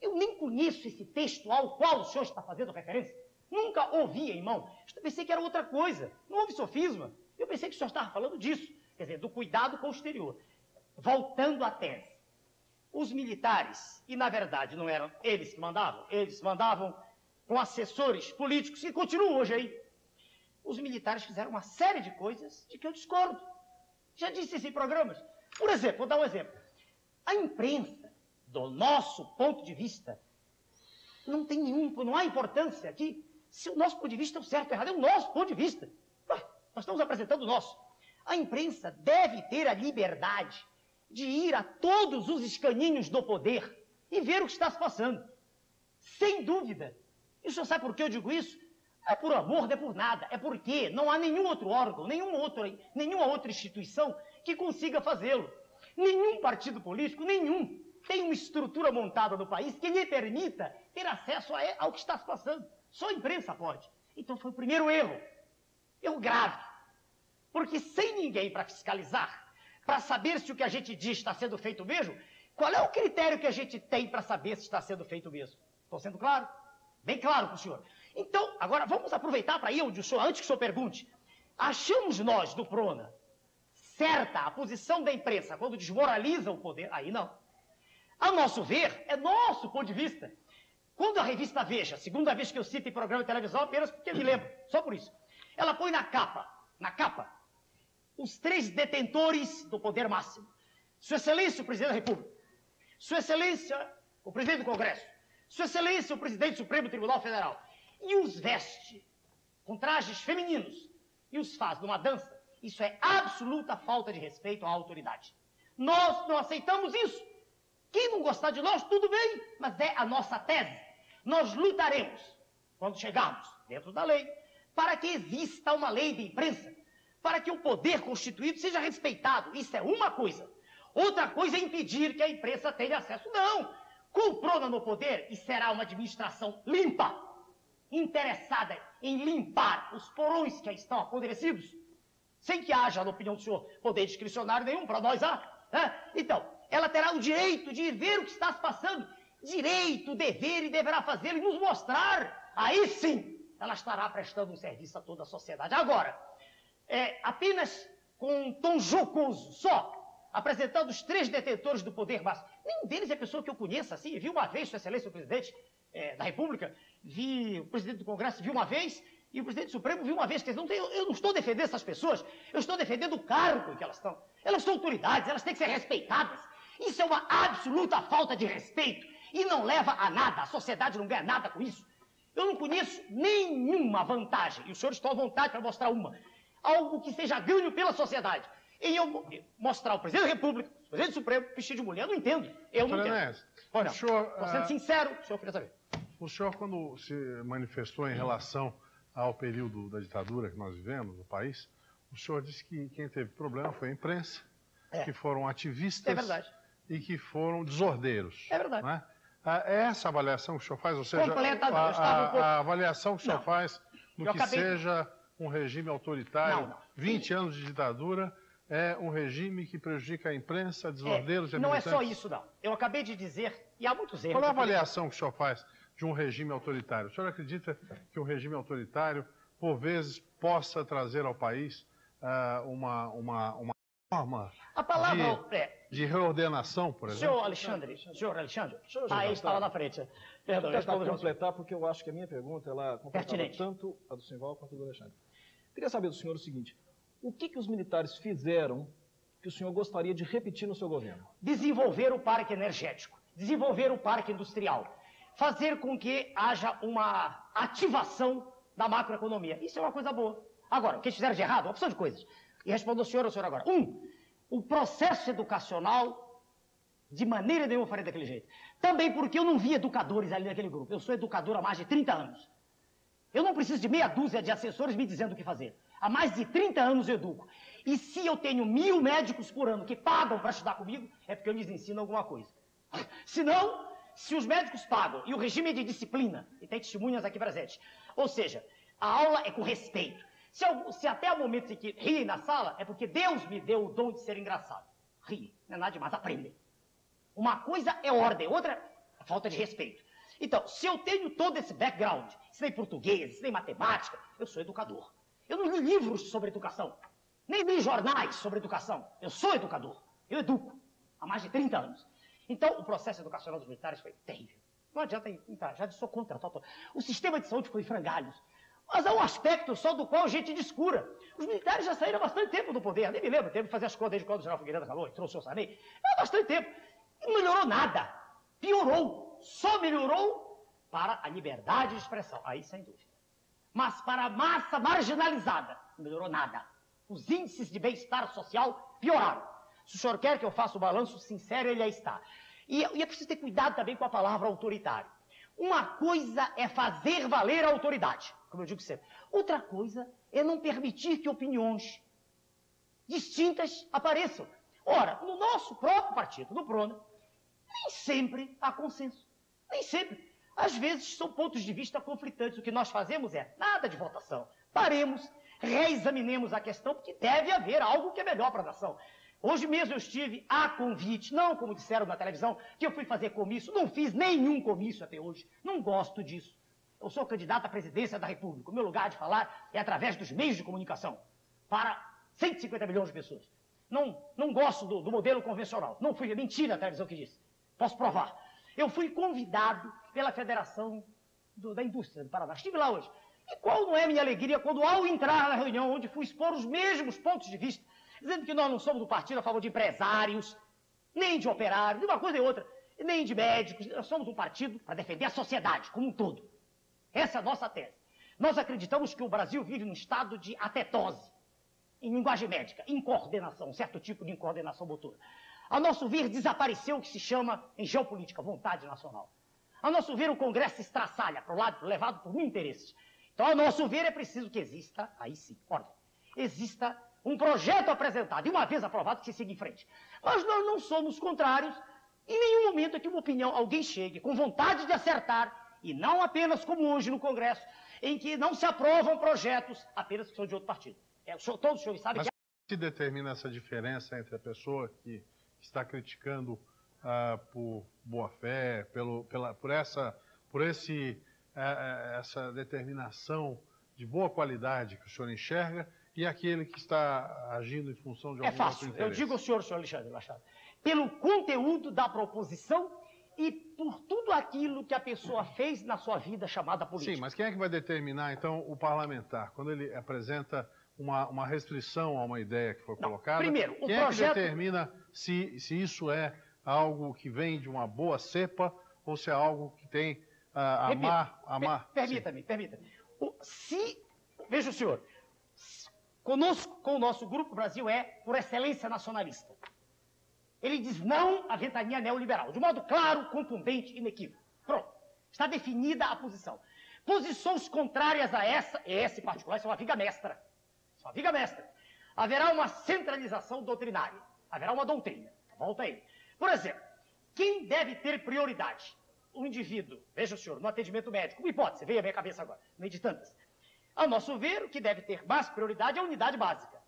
Eu nem conheço esse texto ao qual o senhor está fazendo referência. Nunca ouvi em mão. Eu pensei que era outra coisa. Não houve sofisma. Eu pensei que o senhor estava falando disso. Quer dizer, do cuidado com o exterior. Voltando à tese. Os militares, e na verdade não eram eles que mandavam, eles mandavam com assessores políticos que continuam hoje aí. Os militares fizeram uma série de coisas de que eu discordo. Já disse isso em programas. Por exemplo, vou dar um exemplo. A imprensa, do nosso ponto de vista, não há importância aqui se o nosso ponto de vista é o certo ou errado. É o nosso ponto de vista. Nós estamos apresentando o nosso. A imprensa deve ter a liberdade de ir a todos os escaninhos do poder e ver o que está se passando. Sem dúvida. E o senhor sabe por que eu digo isso? É por amor, não é por nada. É porque não há nenhum outro órgão, nenhuma outra instituição que consiga fazê-lo. Nenhum partido político, nenhum, tem uma estrutura montada no país que lhe permita ter acesso ao que está se passando. Só a imprensa pode. Então foi o primeiro erro. Erro grave. Porque sem ninguém para fiscalizar, para saber se o que a gente diz está sendo feito mesmo, qual é o critério que a gente tem para saber se está sendo feito mesmo? Estou sendo claro? Bem claro para o senhor. Então, agora vamos aproveitar para ir onde o senhor, antes que o senhor pergunte. Achamos nós, do PRONA, certa a posição da imprensa quando desmoraliza o poder? Aí não. A nosso ver, é nosso ponto de vista. Quando a revista Veja, segunda vez que eu cito em programa de televisão, apenas porque me lembro, só por isso, ela põe na capa, os 3 detentores do poder máximo. Sua Excelência, o Presidente da República. Sua Excelência, o Presidente do Congresso. Sua Excelência, o Presidente do Supremo Tribunal Federal. E os veste com trajes femininos e os faz numa dança. Isso é absoluta falta de respeito à autoridade. Nós não aceitamos isso. Quem não gostar de nós, tudo bem, mas é a nossa tese. Nós lutaremos, quando chegarmos dentro da lei, para que exista uma lei de imprensa, para que o poder constituído seja respeitado. Isso é uma coisa. Outra coisa é impedir que a imprensa tenha acesso. Não! Com o PRONA no poder, e será uma administração limpa, interessada em limpar os porões que aí estão apodrecidos, sem que haja, na opinião do senhor, poder discricionário nenhum, para nós há. Então, ela terá o direito de ver o que está se passando, direito, dever, e deverá fazê-lo e nos mostrar. Aí sim, ela estará prestando um serviço a toda a sociedade. Agora, apenas com um tom jocoso, só, apresentando os 3 detentores do poder máximo. Nenhum deles é pessoa que eu conheça, assim. Vi uma vez, Sua Excelência, o Presidente da República, vi o Presidente do Congresso, vi uma vez, e o Presidente do Supremo viu uma vez. Quer dizer, eu não estou defendendo essas pessoas, eu estou defendendo o cargo em que elas estão. Elas são autoridades, elas têm que ser respeitadas. Isso é uma absoluta falta de respeito e não leva a nada. A sociedade não ganha nada com isso. Eu não conheço nenhuma vantagem, e os senhores estão à vontade para mostrar uma, algo que seja ganho pela sociedade. E eu mostrar o Presidente da República, o Presidente do Supremo, vestido de mulher, eu não entendo. Eu não entendo. Olha, estou sendo sincero, o senhor queria saber. O senhor, quando se manifestou em relação ao período da ditadura que nós vivemos no país, o senhor disse que quem teve problema foi a imprensa, que foram ativistas e que foram desordeiros. É verdade. Né? É essa avaliação que o senhor faz? Ou seja, a avaliação que o senhor faz do que seja um regime autoritário, 20 anos de ditadura, é um regime que prejudica a imprensa, desordeiros e não é só isso, não. Eu acabei de dizer, e há muitos erros. Qual é a avaliação que o senhor faz de um regime autoritário? O senhor acredita que um regime autoritário, por vezes, possa trazer ao país uma forma a palavra de reordenação, por exemplo? Senhor Alexandre, aí estava na frente. Perdão, eu vou completar, porque eu acho que a minha pergunta, ela completava tanto a do Simval quanto a do Alexandre. Queria saber do senhor o seguinte, o que os militares fizeram que o senhor gostaria de repetir no seu governo? Desenvolver o parque energético, desenvolver o parque industrial, fazer com que haja uma ativação da macroeconomia. Isso é uma coisa boa. Agora, o que eles fizeram de errado? Uma opção de coisas. E respondo ao senhor agora. O processo educacional, de maneira nenhuma, eu faria daquele jeito. Também porque eu não vi educadores ali naquele grupo. Eu sou educador há mais de 30 anos. Eu não preciso de meia dúzia de assessores me dizendo o que fazer. Há mais de 30 anos eu educo. E se eu tenho 1000 médicos por ano que pagam para estudar comigo, é porque eu lhes ensino alguma coisa. Se não, se os médicos pagam e o regime é de disciplina, e tem testemunhas aqui presentes, ou seja, a aula é com respeito. Se até há momentos em que riem na sala, é porque Deus me deu o dom de ser engraçado. Riem, não é nada demais, aprendem. Uma coisa é ordem, outra é falta de respeito. Então, se eu tenho todo esse background, ensinei português, ensinei matemática, eu sou educador. Eu não li livros sobre educação, nem li jornais sobre educação. Eu sou educador, eu educo há mais de 30 anos. Então, o processo educacional dos militares foi terrível. Não adianta entrar, já sou contra. O sistema de saúde foi em frangalhos. Mas há um aspecto só do qual a gente descura. Os militares já saíram há bastante tempo do poder. Nem me lembro, teve que fazer as contas desde quando o general Figueiredo falou, trouxe o Sarney. Há bastante tempo. E não melhorou nada. Piorou. Só melhorou para a liberdade de expressão. Aí, sem dúvida. Mas para a massa marginalizada, não melhorou nada. Os índices de bem-estar social pioraram. Se o senhor quer que eu faça o balanço sincero, ele aí está. E é preciso ter cuidado também com a palavra autoritário. Uma coisa é fazer valer a autoridade, como eu digo sempre. Outra coisa é não permitir que opiniões distintas apareçam. Ora, no nosso próprio partido, no PRONA, nem sempre há consenso. Nem sempre. Às vezes são pontos de vista conflitantes. O que nós fazemos é nada de votação. Paremos, reexaminemos a questão, porque deve haver algo que é melhor para a nação. Hoje mesmo eu estive a convite, não como disseram na televisão, que eu fui fazer comício. Não fiz nenhum comício até hoje. Não gosto disso. Eu sou candidato à presidência da República. O meu lugar de falar é através dos meios de comunicação para 150 milhões de pessoas. Não gosto do modelo convencional. Não fui, é mentira a televisão que disse. Posso provar. Eu fui convidado pela Federação da Indústria do Paraná. Estive lá hoje. E qual não é minha alegria quando, ao entrar na reunião, onde fui expor os mesmos pontos de vista, dizendo que nós não somos do partido a favor de empresários, nem de operários, de uma coisa e outra, nem de médicos. Nós somos um partido para defender a sociedade como um todo. Essa é a nossa tese. Nós acreditamos que o Brasil vive num estado de atetose, em linguagem médica, incoordenação, um certo tipo de incoordenação motora. A nosso ver, desapareceu o que se chama, em geopolítica, vontade nacional. A nosso ver, o Congresso estraçalha para o lado, levado por mil interesses. Então, a nosso ver, é preciso que exista, aí sim, ordem, exista um projeto apresentado, e uma vez aprovado, que se siga em frente. Mas nós não somos contrários, em nenhum momento é que uma opinião, alguém chegue com vontade de acertar, e não apenas como hoje no Congresso, em que não se aprovam projetos apenas que são de outro partido. Todos os senhores sabem que... Mas se determina essa diferença entre a pessoa que está criticando por boa-fé, por essa determinação de boa qualidade que o senhor enxerga, e aquele que está agindo em função de algum outro interesse? É fácil. Eu digo ao senhor Alexandre Machado, pelo conteúdo da proposição e por tudo aquilo que a pessoa fez na sua vida chamada política. Sim, mas quem é que vai determinar, então, o parlamentar, quando ele apresenta uma restrição a uma ideia que foi colocada? Primeiro, o quem projeto... é que determina se isso é algo que vem de uma boa cepa ou se é algo que tem Permita-me. Veja o senhor, conosco, com o nosso Grupo Brasil é, por excelência, nacionalista. Ele diz não à ventania neoliberal, de modo claro, contundente e inequívoco. Pronto, está definida a posição. Posições contrárias a essa em particular, isso é uma viga mestra. Isso é uma viga mestra. Haverá uma centralização doutrinária, haverá uma doutrina. Volta aí. Por exemplo, quem deve ter prioridade? O indivíduo, veja o senhor, no atendimento médico, uma hipótese, veio à minha cabeça agora, no meio de tantas. A nosso ver, o que deve ter mais prioridade é a unidade básica.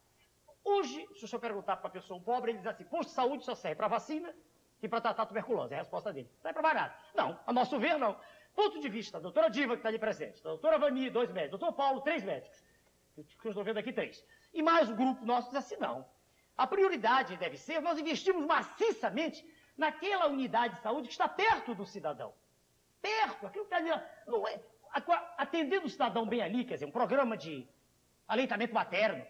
Hoje, se o senhor perguntar para uma pessoa pobre, ele diz assim, posto de saúde só serve para vacina e para tratar tuberculose, é a resposta dele. Não serve para mais nada. Não, a nosso ver, não. Ponto de vista, a doutora Diva, que está ali presente, a doutora Vani, 2 médicos, doutor Paulo, 3 médicos, que eu estou vendo aqui 3. E mais o grupo nosso diz assim, não. A prioridade deve ser nós investirmos maciçamente naquela unidade de saúde que está perto do cidadão. Perto, aquilo que está ali, não é, atendendo o cidadão bem ali, quer dizer, um programa de aleitamento materno,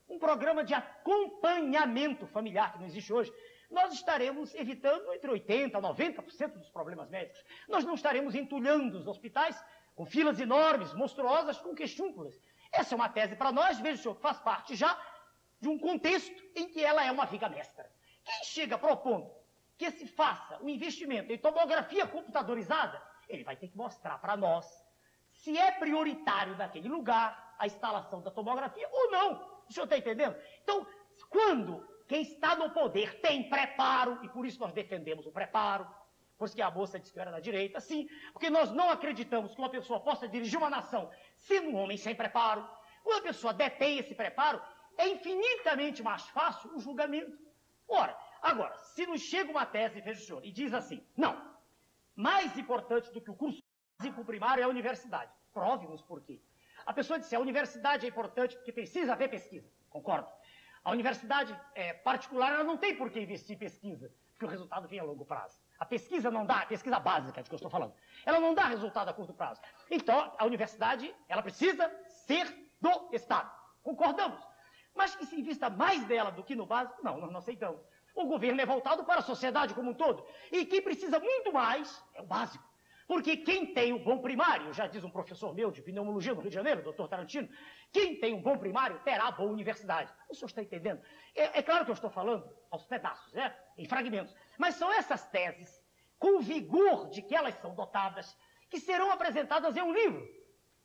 um programa de acompanhamento familiar que não existe hoje, nós estaremos evitando entre 80% a 90% dos problemas médicos. Nós não estaremos entulhando os hospitais com filas enormes, monstruosas, com questúnculas. Essa é uma tese para nós, veja, senhor, que faz parte já de um contexto em que ela é uma viga mestra. Quem chega propondo que se faça um investimento em tomografia computadorizada, ele vai ter que mostrar para nós se é prioritário naquele lugar a instalação da tomografia ou não. O senhor está entendendo? Então, quando quem está no poder tem preparo, e por isso nós defendemos o preparo, por isso que a moça disse que era da direita, sim, porque nós não acreditamos que uma pessoa possa dirigir uma nação sendo um homem sem preparo. Quando a pessoa detém esse preparo, é infinitamente mais fácil o julgamento. Ora, agora, se nos chega uma tese, veja o senhor, e diz assim, não, mais importante do que o curso básico primário é a universidade. Prove-nos por quê. A pessoa disse, a universidade é importante porque precisa haver pesquisa. Concordo. A universidade particular, ela não tem por que investir em pesquisa, porque o resultado vem a longo prazo. A pesquisa não dá, a pesquisa básica de que eu estou falando, ela não dá resultado a curto prazo. Então, a universidade, ela precisa ser do Estado. Concordamos. Mas que se invista mais dela do que no básico, não, nós não aceitamos. O governo é voltado para a sociedade como um todo. E quem precisa muito mais é o básico. Porque quem tem o bom primário, já diz um professor meu de pneumologia no Rio de Janeiro, doutor Tarantino, quem tem um bom primário terá a boa universidade. O senhor está entendendo? É claro que eu estou falando aos pedaços, em fragmentos. Mas são essas teses, com o vigor de que elas são dotadas, que serão apresentadas em um livro,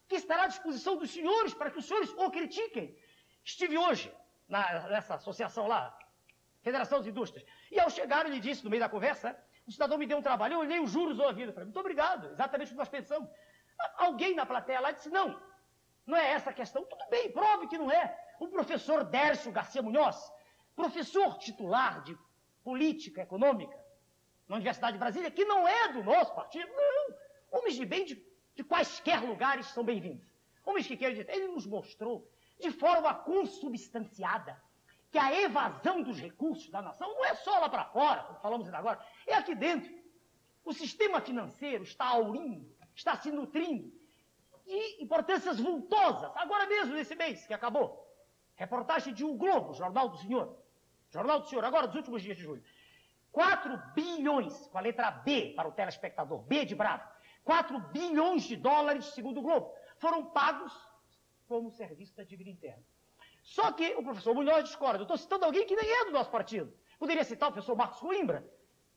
que estará à disposição dos senhores para que os senhores o critiquem. Estive hoje nessa associação lá, Federação das Indústrias, e ao chegar ele disse, no meio da conversa, o cidadão me deu um trabalho, eu olhei os juros ou a vida. Falei, muito obrigado, exatamente o que nós pensamos. Alguém na plateia lá disse, não, não é essa a questão. Tudo bem, prove que não é. O professor Dércio Garcia Munhoz, professor titular de política econômica na Universidade de Brasília, que não é do nosso partido, não. Homens de bem de quaisquer lugares são bem-vindos. Homens que querem dizer, ele nos mostrou de forma consubstanciada que a evasão dos recursos da nação não é só lá para fora, como falamos ainda agora, é aqui dentro. O sistema financeiro está aurindo, está se nutrindo de importâncias vultosas. Agora mesmo, nesse mês que acabou, reportagem de O Globo, Jornal do Senhor, agora dos últimos dias de julho. 4 bilhões, com a letra B para o telespectador, B de bravo, 4 bilhões de dólares, segundo o Globo, foram pagos como serviço da dívida interna. Só que o professor Munhoz discorda. Eu estou citando alguém que nem é do nosso partido. Poderia citar o professor Marcos Coimbra,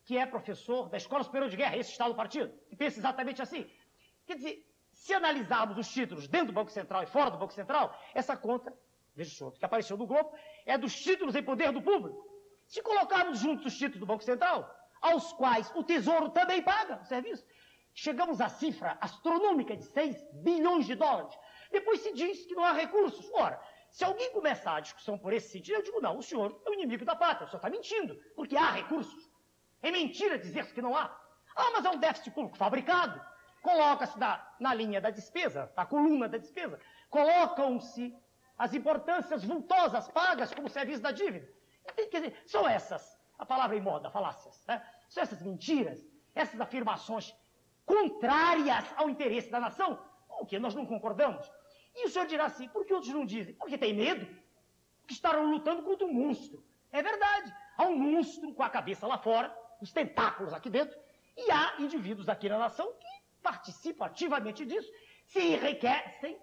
que é professor da Escola Superior de Guerra, esse está no partido, e pensa exatamente assim. Quer dizer, se analisarmos os títulos dentro do Banco Central e fora do Banco Central, essa conta, veja só, que apareceu no Globo, é dos títulos em poder do público. Se colocarmos juntos os títulos do Banco Central, aos quais o Tesouro também paga o serviço, chegamos à cifra astronômica de 6 bilhões de dólares. Depois se diz que não há recursos. Ora, se alguém começar a discussão por esse sentido, eu digo, não, o senhor é o inimigo da pátria, o senhor está mentindo, porque há recursos. É mentira dizer-se que não há. Ah, mas é um déficit público fabricado. Coloca-se na linha da despesa, na coluna da despesa, colocam-se as importâncias vultosas pagas como serviço da dívida. Quer dizer, são essas, a palavra em moda, falácias, né? São essas mentiras, essas afirmações contrárias ao interesse da nação, com o que nós não concordamos. E o senhor dirá assim, por que outros não dizem? Porque tem medo, que estarão lutando contra um monstro. É verdade, há um monstro com a cabeça lá fora, os tentáculos aqui dentro, e há indivíduos aqui na nação que participam ativamente disso, se enriquecem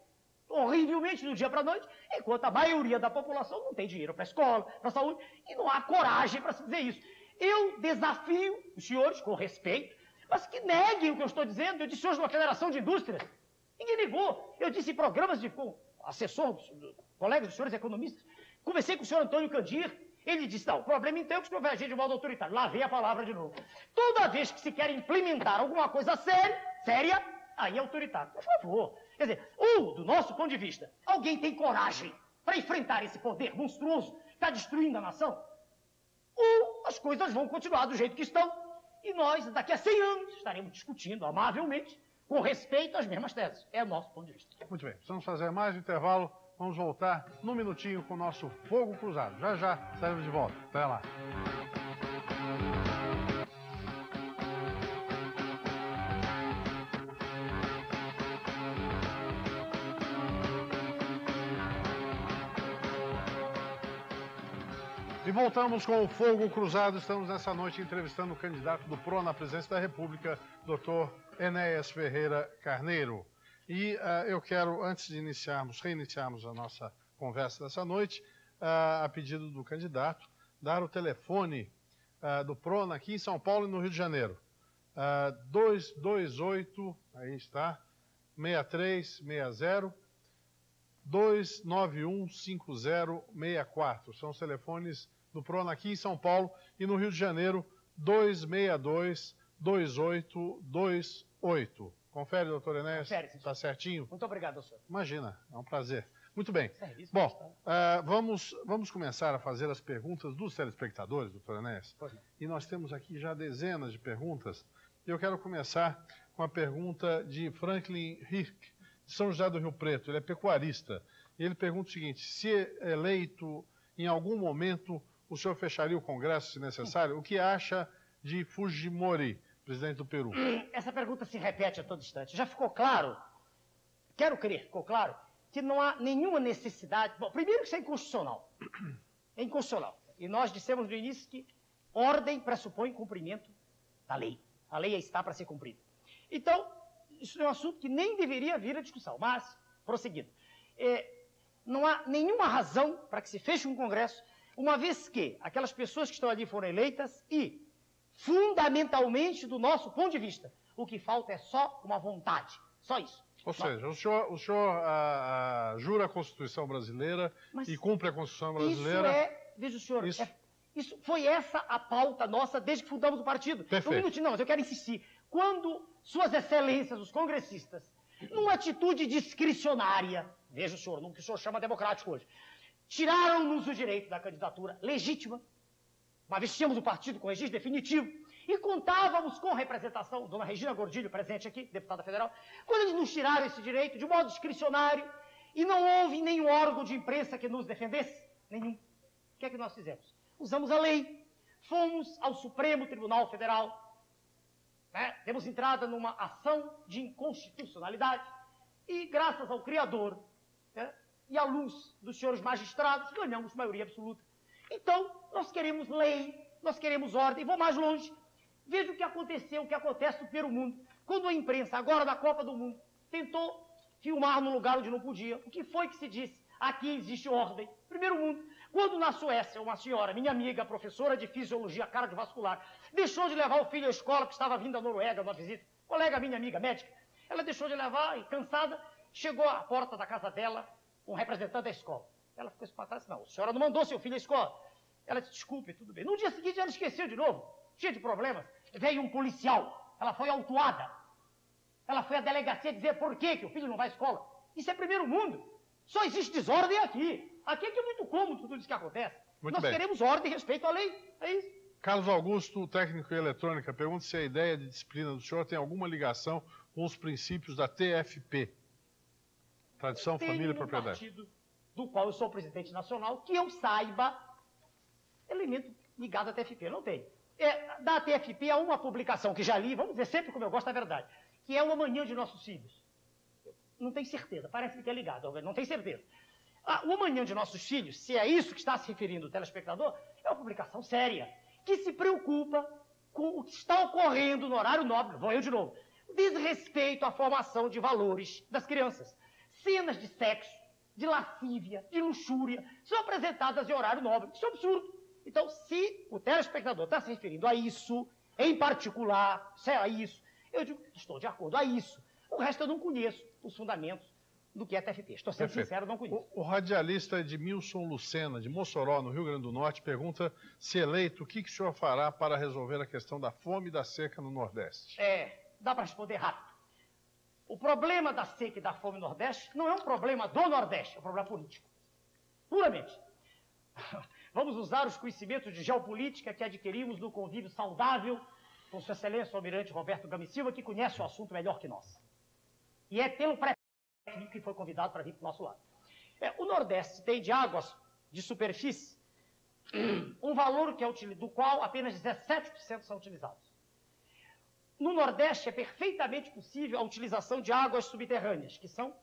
horrivelmente do dia para a noite, enquanto a maioria da população não tem dinheiro para a escola, para a saúde, e não há coragem para se dizer isso. Eu desafio os senhores, com respeito, mas que neguem o que eu estou dizendo. Eu disse hoje numa Federação de Indústrias, ninguém negou. Eu disse em programas com assessor, colegas dos senhores economistas, conversei com o senhor Antônio Candir, ele disse, não, o problema então é que o senhor vai agir de modo autoritário. Lá vem a palavra de novo. Toda vez que se quer implementar alguma coisa séria, aí é autoritário. Por favor. Quer dizer, do nosso ponto de vista, alguém tem coragem para enfrentar esse poder monstruoso que está destruindo a nação? Ou as coisas vão continuar do jeito que estão e nós, daqui a 100 anos, estaremos discutindo amavelmente, com respeito às mesmas teses. É o nosso ponto de vista. Muito bem. Precisamos fazer mais um intervalo. vamos voltar num minutinho com o nosso Fogo Cruzado. Já já estaremos de volta. Até lá. E voltamos com o Fogo Cruzado. Estamos nessa noite entrevistando o candidato do PRO na presidência da República, Dr. Enéas Ferreira Carneiro. E eu quero, antes de reiniciarmos a nossa conversa dessa noite, a pedido do candidato, dar o telefone do PRO aqui em São Paulo e no Rio de Janeiro. 228, aí está, 6360, 2915064. São os telefones do PRO aqui em São Paulo e no Rio de Janeiro, 262-2828. Confere, doutor Enéas? Confere, está certinho? Muito obrigado, doutor. Imagina, é um prazer. Muito bem. Serviço, bom, vamos começar a fazer as perguntas dos telespectadores, doutor Enéas. E nós temos aqui já dezenas de perguntas. E eu quero começar com a pergunta de Franklin Hirk, de São José do Rio Preto. Ele é pecuarista. E ele pergunta o seguinte: se eleito em algum momento, o senhor fecharia o Congresso, se necessário? O que acha de Fujimori, presidente do Peru? Essa pergunta se repete a todo instante. Já ficou claro, quero crer, ficou claro, que não há nenhuma necessidade... Bom, primeiro que isso é inconstitucional. É inconstitucional. E nós dissemos no início que ordem pressupõe cumprimento da lei. A lei está para ser cumprida. Então, isso é um assunto que nem deveria vir à discussão, mas, prosseguindo, não há nenhuma razão para que se feche um Congresso, uma vez que aquelas pessoas que estão ali foram eleitas e, fundamentalmente, do nosso ponto de vista, o que falta é só uma vontade, só isso. Ou seja, o senhor jura a Constituição brasileira e cumpre a Constituição brasileira. Veja o senhor, foi essa a pauta nossa desde que fundamos o partido. Perfeito. Um minutinho, não, mas eu quero insistir. Quando Suas Excelências, os congressistas, numa atitude discricionária, veja o senhor, no que o senhor chama democrático hoje, tiraram-nos o direito da candidatura legítima, uma vez tínhamos o partido com registro definitivo, e contávamos com representação, dona Regina Gordilho, presente aqui, deputada federal, quando eles nos tiraram esse direito de modo discricionário, e não houve nenhum órgão de imprensa que nos defendesse, nenhum. O que é que nós fizemos? Usamos a lei, fomos ao Supremo Tribunal Federal, demos entrada numa ação de inconstitucionalidade, e graças ao Criador, e à luz dos senhores magistrados, ganhamos maioria absoluta. Então, nós queremos lei, nós queremos ordem, vou mais longe. Veja o que aconteceu, o que acontece no primeiro mundo. Quando a imprensa, agora da Copa do Mundo, tentou filmar no lugar onde não podia, o que foi que se disse? Aqui existe ordem. Primeiro mundo. Quando na Suécia, uma senhora, minha amiga, professora de fisiologia cardiovascular, deixou de levar o filho à escola, que estava vindo da Noruega, numa visita, colega minha amiga, médica, ela deixou de levar e, cansada, chegou à porta da casa dela, um representante da escola. Ela ficou espantada e disse: não, a senhora não mandou seu filho à escola. Ela disse: desculpe, tudo bem. No dia seguinte, ela esqueceu de novo, cheia de problemas. Veio um policial, ela foi autuada. Ela foi à delegacia dizer por que o filho não vai à escola. Isso é primeiro mundo. Só existe desordem aqui. Aqui é que é muito cômodo tudo isso que acontece. Nós queremos ordem e respeito à lei. É isso. Carlos Augusto, técnico em eletrônica, pergunta se a ideia de disciplina do senhor tem alguma ligação com os princípios da TFP. Tradição, família e propriedade. Partido do qual eu sou presidente nacional, que eu saiba, elemento ligado à TFP. Não tem. Da TFP há uma publicação que já li, vamos dizer sempre como eu gosto da verdade, que é o Amanhã de Nossos Filhos. Não tenho certeza, parece que é ligado, não tenho certeza. O Amanhã de Nossos Filhos, se é isso que está se referindo o telespectador, é uma publicação séria, que se preocupa com o que está ocorrendo no horário nobre, vou eu de novo, diz respeito à formação de valores das crianças. Cenas de sexo, de lascívia, de luxúria, são apresentadas em horário nobre. Isso é um absurdo. Então, se o telespectador está se referindo a isso, em particular, se é a isso, eu digo, estou de acordo, a isso. O resto eu não conheço os fundamentos do que é TFP. Estou sendo sincero, não conheço. O radialista Edmilson Lucena, de Mossoró, no Rio Grande do Norte, pergunta, se eleito, o que o senhor fará para resolver a questão da fome e da seca no Nordeste? Dá para responder rápido. O problema da seca e da fome no Nordeste não é um problema do Nordeste, é um problema político. Puramente. Vamos usar os conhecimentos de geopolítica que adquirimos no convívio saudável com Sua Excelência o Almirante Roberto Gama Silva, que conhece o assunto melhor que nós. E é pelo pré-técnico que foi convidado para vir para o nosso lado. O Nordeste tem de águas de superfície um valor do qual apenas 17% são utilizados. No Nordeste é perfeitamente possível a utilização de águas subterrâneas, que são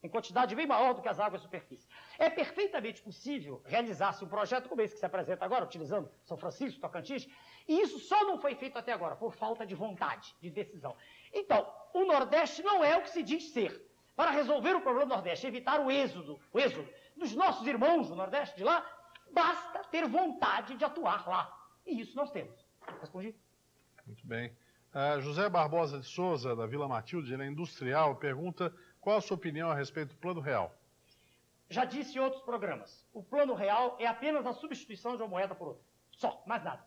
em quantidade bem maior do que as águas de superfície. É perfeitamente possível realizar-se um projeto como esse que se apresenta agora, utilizando São Francisco, Tocantins, e isso só não foi feito até agora, por falta de vontade, de decisão. Então, o Nordeste não é o que se diz ser. Para resolver o problema do Nordeste, evitar o êxodo dos nossos irmãos do Nordeste de lá, basta ter vontade de atuar lá. E isso nós temos. Respondi? Muito bem. José Barbosa de Souza, da Vila Matilde, ele é industrial, pergunta qual a sua opinião a respeito do Plano Real. Já disse em outros programas, o Plano Real é apenas a substituição de uma moeda por outra. Só, mais nada.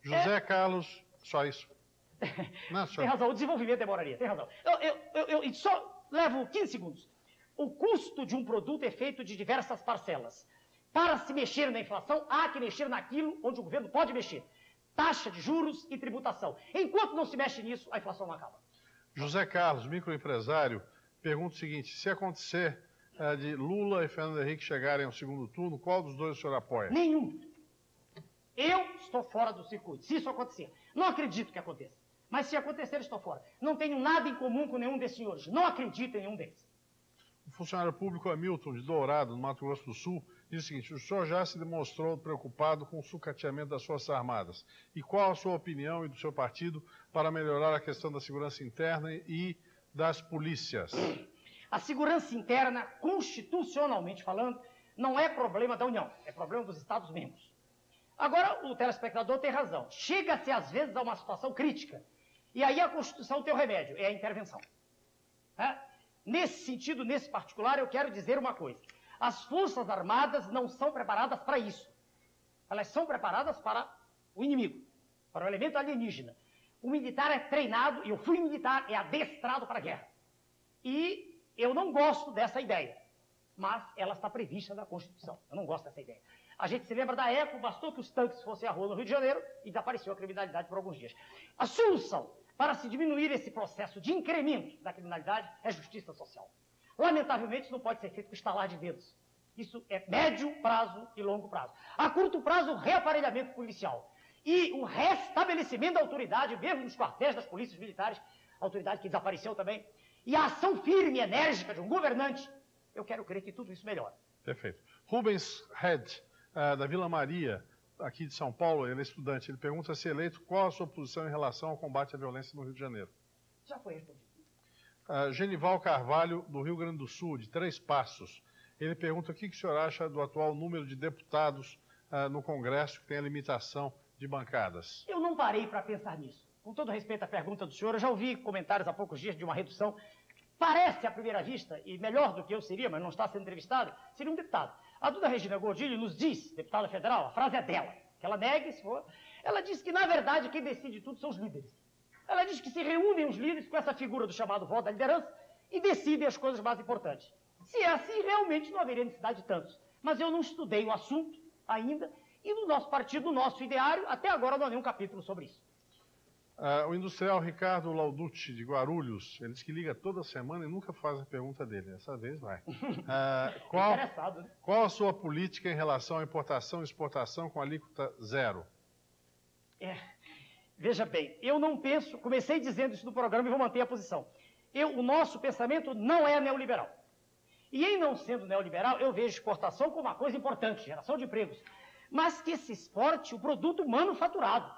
José Carlos, só isso. Não, tem razão, o desenvolvimento demoraria, tem razão. Eu só levo 15 segundos. O custo de um produto é feito de diversas parcelas. Para se mexer na inflação, há que mexer naquilo onde o governo pode mexer. Taxa de juros e tributação. Enquanto não se mexe nisso, a inflação não acaba. José Carlos, microempresário, pergunta o seguinte, se acontecer de Lula e Fernando Henrique chegarem ao segundo turno, qual dos dois o senhor apoia? Nenhum. Eu estou fora do circuito, se isso acontecer. Não acredito que aconteça. Mas se acontecer, estou fora. Não tenho nada em comum com nenhum desses senhores. Não acredito em nenhum deles. O funcionário público Hamilton, de Dourado, no Mato Grosso do Sul, diz o seguinte, o senhor já se demonstrou preocupado com o sucateamento das Forças Armadas. E qual a sua opinião e do seu partido para melhorar a questão da segurança interna e das polícias? A segurança interna, constitucionalmente falando, não é problema da União, é problema dos Estados-membros. Agora, o telespectador tem razão. Chega-se, às vezes, a uma situação crítica. E aí a Constituição tem o remédio, é a intervenção. Nesse sentido, nesse particular, eu quero dizer uma coisa. As Forças Armadas não são preparadas para isso. Elas são preparadas para o inimigo, para o elemento alienígena. O militar é treinado, e eu fui militar, é adestrado para a guerra. E eu não gosto dessa ideia, mas ela está prevista na Constituição. Eu não gosto dessa ideia. A gente se lembra da ECO, bastou que os tanques fossem à rua no Rio de Janeiro e desapareceu a criminalidade por alguns dias. A solução para se diminuir esse processo de incremento da criminalidade é justiça social. Lamentavelmente, isso não pode ser feito com estalar de dedos. Isso é médio prazo e longo prazo. A curto prazo, o reaparelhamento policial e o restabelecimento da autoridade, mesmo nos quartéis das polícias militares, autoridade que desapareceu também, e a ação firme e enérgica de um governante, eu quero crer que tudo isso melhora. Perfeito. Rubens Head, da Vila Maria, aqui de São Paulo, ele é estudante, ele pergunta se eleito, qual a sua posição em relação ao combate à violência no Rio de Janeiro? Já foi respondido. Genival Carvalho, do Rio Grande do Sul, de Três Passos, ele pergunta o que o senhor acha do atual número de deputados no Congresso que tem a limitação de bancadas. Eu não parei para pensar nisso. Com todo respeito à pergunta do senhor, eu já ouvi comentários há poucos dias de uma redução. Parece, à primeira vista, e melhor do que eu seria, mas não está sendo entrevistado, seria um deputado. A Duda Regina Gordilho nos diz, deputada federal, a frase é dela, que ela negue se for, ela diz que, na verdade, quem decide tudo são os líderes. Ela diz que se reúnem os líderes com essa figura do chamado voto da liderança e decidem as coisas mais importantes. Se é assim, realmente não haveria necessidade de tantos. Mas eu não estudei o assunto ainda, e no nosso partido, no nosso ideário, até agora não há nenhum capítulo sobre isso. O industrial Ricardo Lauducci, de Guarulhos, ele diz que liga toda semana e nunca faz a pergunta dele. Dessa vez vai. Interessado, né? Qual a sua política em relação à importação e exportação com alíquota zero? Veja bem, eu não penso, comecei dizendo isso no programa e vou manter a posição. O nosso pensamento não é neoliberal. E em não sendo neoliberal, eu vejo exportação como uma coisa importante, geração de empregos. Mas que se exporte o produto manufaturado.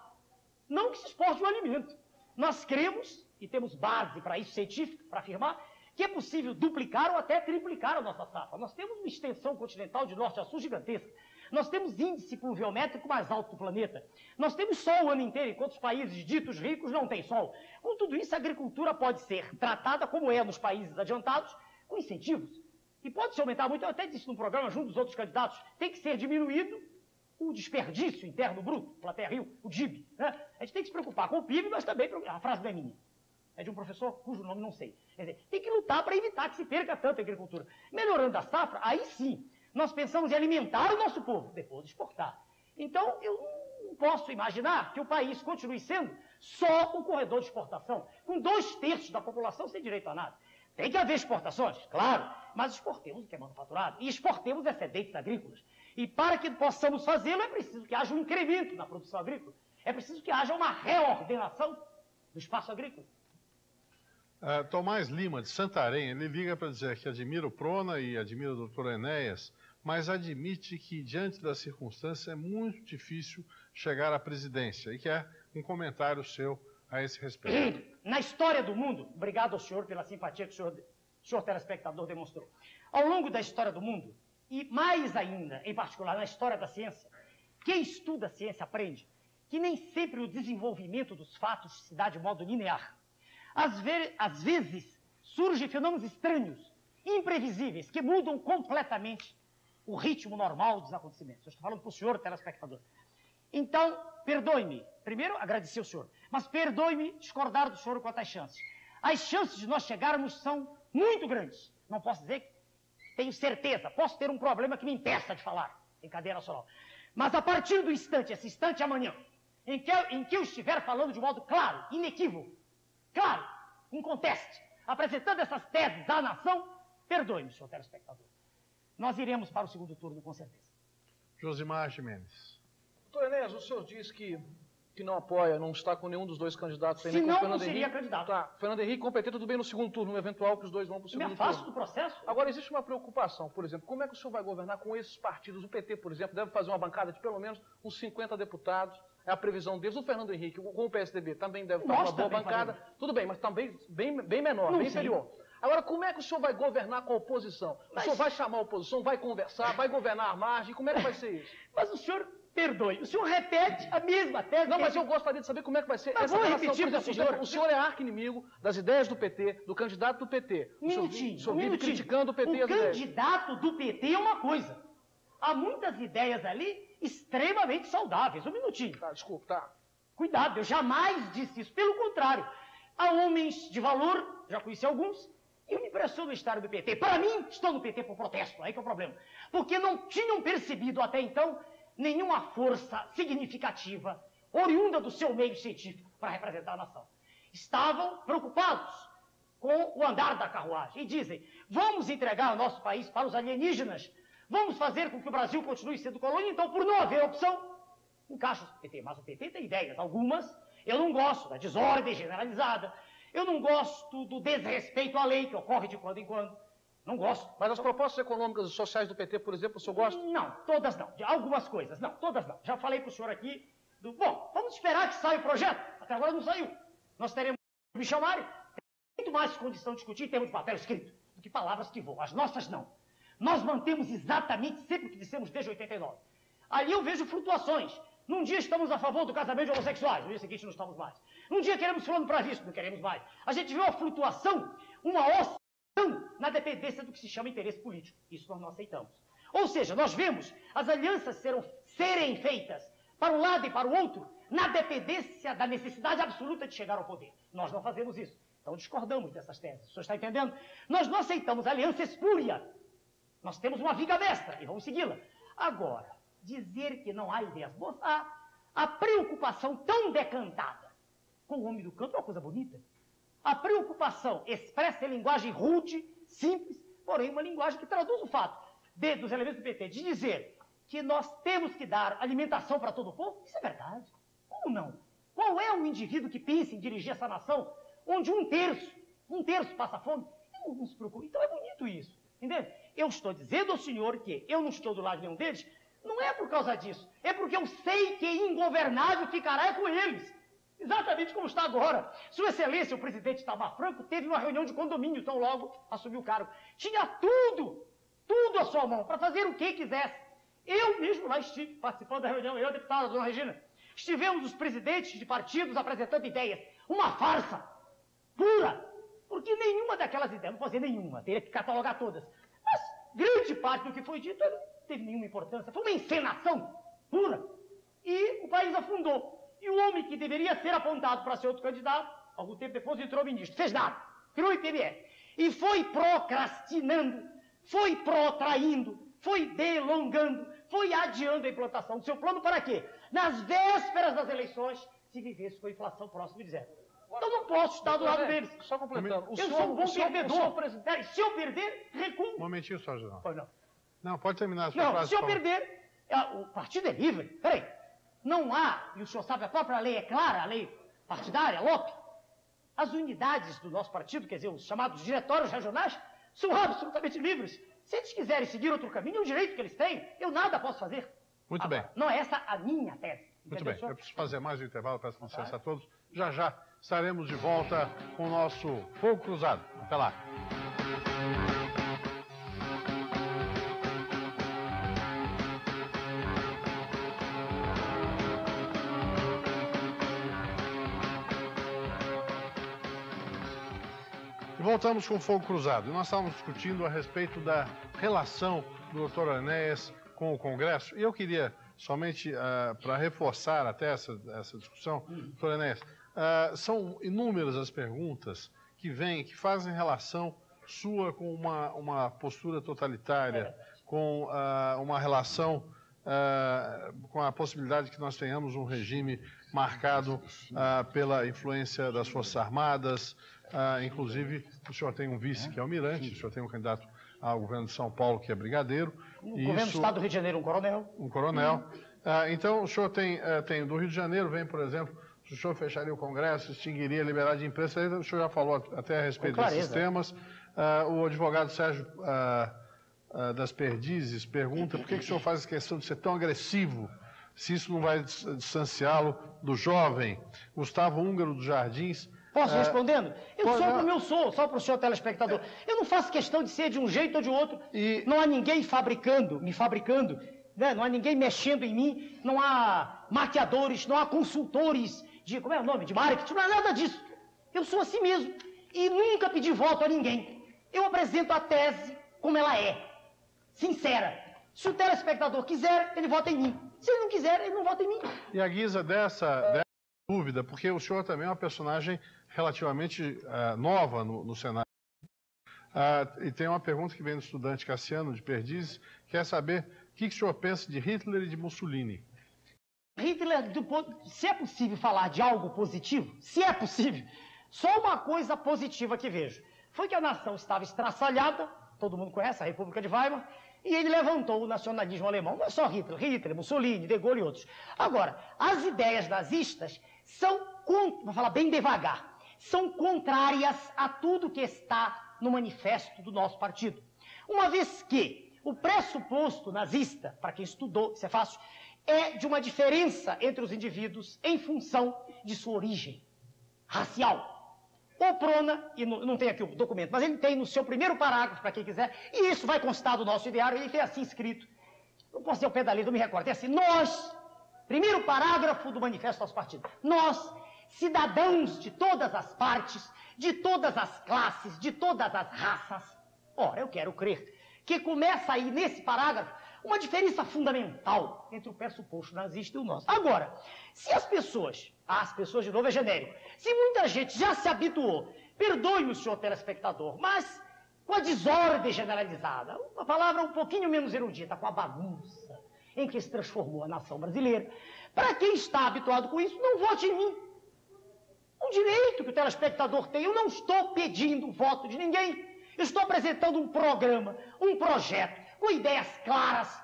Não que se exporte o alimento. Nós cremos, e temos base para isso, científica, para afirmar, que é possível duplicar ou até triplicar a nossa safra. Nós temos uma extensão continental de norte a sul gigantesca. Nós temos índice pluviométrico mais alto do planeta. Nós temos sol o ano inteiro, enquanto os países ditos ricos não têm sol. Com tudo isso, a agricultura pode ser tratada, como é nos países adiantados, com incentivos. E pode se aumentar muito, eu até disse no programa, junto dos outros candidatos, tem que ser diminuído o desperdício interno bruto, Plateia Rio, o DIB. Né? A gente tem que se preocupar com o PIB, mas também, a frase não é minha, é de um professor cujo nome não sei. Quer dizer, tem que lutar para evitar que se perca tanto a agricultura. Melhorando a safra, aí sim, nós pensamos em alimentar o nosso povo, depois exportar. Então, eu não posso imaginar que o país continue sendo só um corredor de exportação, com 2/3 da população sem direito a nada. Tem que haver exportações, claro, mas exportemos o que é manufaturado e exportemos excedentes agrícolas. E para que possamos fazê-lo, é preciso que haja um incremento na produção agrícola. É preciso que haja uma reordenação do espaço agrícola. Tomás Lima, de Santarém, ele liga para dizer que admira o Prona e admira o doutor Enéas, mas admite que, diante das circunstâncias, é muito difícil chegar à presidência e quer um comentário seu a esse respeito. Na história do mundo, obrigado ao senhor pela simpatia que o senhor telespectador demonstrou. Ao longo da história do mundo, e mais ainda, em particular, na história da ciência, quem estuda a ciência aprende que nem sempre o desenvolvimento dos fatos se dá de modo linear. Às vezes, surgem fenômenos estranhos, imprevisíveis, que mudam completamente o ritmo normal dos acontecimentos. Eu estou falando para o senhor telespectador. Então, perdoe-me. Primeiro, agradecer ao senhor. Mas perdoe-me discordar do senhor quanto às chances. As chances de nós chegarmos são muito grandes. Não posso dizer que tenho certeza. Posso ter um problema que me impeça de falar em cadeia nacional. Mas a partir do instante, esse instante amanhã, em que eu estiver falando de modo claro, inequívoco, claro, inconteste, apresentando essas teses à nação, perdoe-me, senhor telespectador. Nós iremos para o segundo turno, com certeza. Josimar Gimenez. Doutor Enéas, o senhor diz que não apoia, não está com nenhum dos dois candidatos. Se não, não seria candidato. Tá, Fernando Henrique com o PT, tudo bem no segundo turno, no eventual que os dois vão para o segundo turno. Me afasto do processo. Agora, existe uma preocupação, por exemplo, como é que o senhor vai governar com esses partidos? O PT, por exemplo, deve fazer uma bancada de pelo menos uns 50 deputados, é a previsão deles. O Fernando Henrique, com o PSDB, também deve fazer uma boa bancada. Tudo bem, mas também bem menor, bem inferior. Agora, como é que o senhor vai governar com a oposição? O senhor vai chamar a oposição, vai conversar, vai governar à margem? Como é que vai ser isso? Mas o senhor, perdoe, o senhor repete a mesma tese. Não, mas eu gostaria de saber como é que vai ser essa relação. Por exemplo, o senhor é arqui-inimigo das ideias do PT, do candidato do PT. O senhor vive criticando o PT e as ideias. O candidato do PT é uma coisa. Há muitas ideias ali extremamente saudáveis. Um minutinho. Tá, desculpa, tá. Cuidado, eu jamais disse isso. Pelo contrário, há homens de valor, já conheci alguns, e eu me impressiono no estar do PT. Para mim, estou no PT por protesto, aí que é o problema. Porque não tinham percebido até então nenhuma força significativa, oriunda do seu meio científico, para representar a nação. Estavam preocupados com o andar da carruagem e dizem, vamos entregar o nosso país para os alienígenas, vamos fazer com que o Brasil continue sendo colônia, então, por não haver opção, encaixa o PT. Mas o PT tem ideias, algumas eu não gosto da desordem generalizada, eu não gosto do desrespeito à lei, que ocorre de quando em quando. Não gosto. Mas as propostas econômicas e sociais do PT, por exemplo, o senhor gosta? Não, todas não. De algumas coisas, não, todas não. Já falei para o senhor aqui do... Bom, vamos esperar que saia o projeto. Até agora não saiu. Nós teremos que me chamarem. Tem muito mais condição de discutir em termos de papel escrito do que palavras que voam. As nossas não. Nós mantemos exatamente sempre o que dissemos desde 89. Ali eu vejo flutuações. Num dia estamos a favor do casamento de homossexuais, no dia seguinte não estamos mais. Num dia queremos fulano para visto, não queremos mais. A gente vê uma flutuação, uma oscilação na dependência do que se chama interesse político. Isso nós não aceitamos. Ou seja, nós vemos as alianças serem feitas para um lado e para o outro, na dependência da necessidade absoluta de chegar ao poder. Nós não fazemos isso. Então discordamos dessas teses. O senhor está entendendo? Nós não aceitamos aliança espúria. Nós temos uma viga mestra e vamos segui-la. Agora, dizer que não há ideias boas, a preocupação tão decantada com o homem do campo é uma coisa bonita. A preocupação expressa em linguagem rude, simples, porém uma linguagem que traduz o fato dos elementos do PT de dizer que nós temos que dar alimentação para todo o povo. Isso é verdade. Como não? Qual é o indivíduo que pensa em dirigir essa nação onde um terço passa fome? Não se preocupe. Então é bonito isso. Entende? Eu estou dizendo ao senhor que eu não estou do lado de nenhum deles. Não é por causa disso, é porque eu sei que ingovernável ficará com eles. Exatamente como está agora. Sua Excelência, o presidente Itamar Franco, teve uma reunião de condomínio tão logo assumiu o cargo. Tinha tudo à sua mão, para fazer o que quisesse. Eu mesmo lá estive participando da reunião, eu, deputada, dona Regina. Estivemos os presidentes de partidos apresentando ideias. Uma farsa pura, porque nenhuma daquelas ideias, não posso dizer nenhuma, teria que catalogar todas. Mas grande parte do que foi dito não teve nenhuma importância. Foi uma encenação pura. E o país afundou. E o homem que deveria ser apontado para ser outro candidato, algum tempo depois entrou ministro. Fez nada. Criou o IPMF. E foi procrastinando, foi protraindo, foi delongando, foi adiando a implantação do seu plano para quê? Nas vésperas das eleições, se vivesse com a inflação próxima de zero. Então não posso estar do lado deles. Só completando. Eu sou um bom perdedor. Peraí, se eu perder, recuo. Um momentinho só, General. Pois não. Não, pode terminar a sua Não, frase. se eu por favor. perder, o partido é livre. Peraí, não há, e o senhor sabe, a própria lei é clara, a lei partidária, LOP. As unidades do nosso partido, quer dizer, os chamados diretórios regionais, são absolutamente livres. Se eles quiserem seguir outro caminho, é um direito que eles têm. Eu nada posso fazer. Muito bem. Não é essa a minha tese. Muito Entendeu, bem, senhor? eu preciso fazer mais um intervalo, peço licença a todos. Já já estaremos de volta com o nosso Fogo Cruzado. Até lá. E voltamos com o Fogo Cruzado. E nós estávamos discutindo a respeito da relação do Dr. Enéas com o Congresso. E eu queria, somente para reforçar até essa discussão, Dr. Enéas, são inúmeras as perguntas que vêm, que fazem relação sua com uma postura totalitária, com uma relação com a possibilidade de que nós tenhamos um regime marcado pela influência das Forças Armadas. Inclusive, o senhor tem um vice que é almirante, o senhor tem um candidato ao governo de São Paulo que é brigadeiro. No governo do Estado do Rio de Janeiro, um coronel. Um coronel. Então, o senhor tem do Rio de Janeiro, vem, por exemplo, se o senhor fecharia o Congresso, extinguiria a liberdade de imprensa, o senhor já falou até a respeito desses temas. O advogado Sérgio das Perdizes pergunta por que o senhor faz questão de ser tão agressivo, se isso não vai distanciá-lo do jovem. Gustavo Húngaro dos Jardins. Posso respondendo? Eu sou como eu sou, só para o senhor telespectador. Eu não faço questão de ser de um jeito ou de outro. Não há ninguém me fabricando, né? Não há ninguém mexendo em mim, não há maquiadores, não há consultores de, como é o nome, de marketing, não há nada disso. Eu sou assim mesmo e nunca pedi voto a ninguém. Eu apresento a tese como ela é, sincera. Se o telespectador quiser, ele vota em mim. Se ele não quiser, ele não vota em mim. E a guisa dessa dúvida, porque o senhor também é uma personagem relativamente nova no cenário. E tem uma pergunta que vem do estudante Cassiano de Perdizes, quer saber o que o senhor pensa de Hitler e de Mussolini. Hitler, se é possível falar de algo positivo, se é possível, só uma coisa positiva que vejo. Foi que a nação estava estraçalhada, todo mundo conhece a República de Weimar, e ele levantou o nacionalismo alemão. Não é só Hitler, Mussolini, De Gaulle e outros. Agora, as ideias nazistas são, vou falar bem devagar, são contrárias a tudo que está no manifesto do nosso partido. Uma vez que o pressuposto nazista, para quem estudou, isso é fácil, é de uma diferença entre os indivíduos em função de sua origem racial. O Prona, e não tem aqui o documento, mas ele tem no seu primeiro parágrafo, para quem quiser, e isso vai constar do nosso ideário, ele tem assim escrito, não posso dizer o pé da letra, não me recordo, é assim, nós, primeiro parágrafo do manifesto do nosso partido, nós, cidadãos de todas as partes, de todas as classes, de todas as raças, ora, eu quero crer que começa aí nesse parágrafo uma diferença fundamental entre o pressuposto nazista e o nosso. Agora, se as pessoas de novo é genérico, se muita gente já se habituou, perdoe-me o senhor telespectador, mas com a desordem generalizada, uma palavra um pouquinho menos erudita, com a bagunça em que se transformou a nação brasileira, para quem está habituado com isso, não vote em mim. Um direito que o telespectador tem, eu não estou pedindo o voto de ninguém, eu estou apresentando um programa, um projeto, com ideias claras,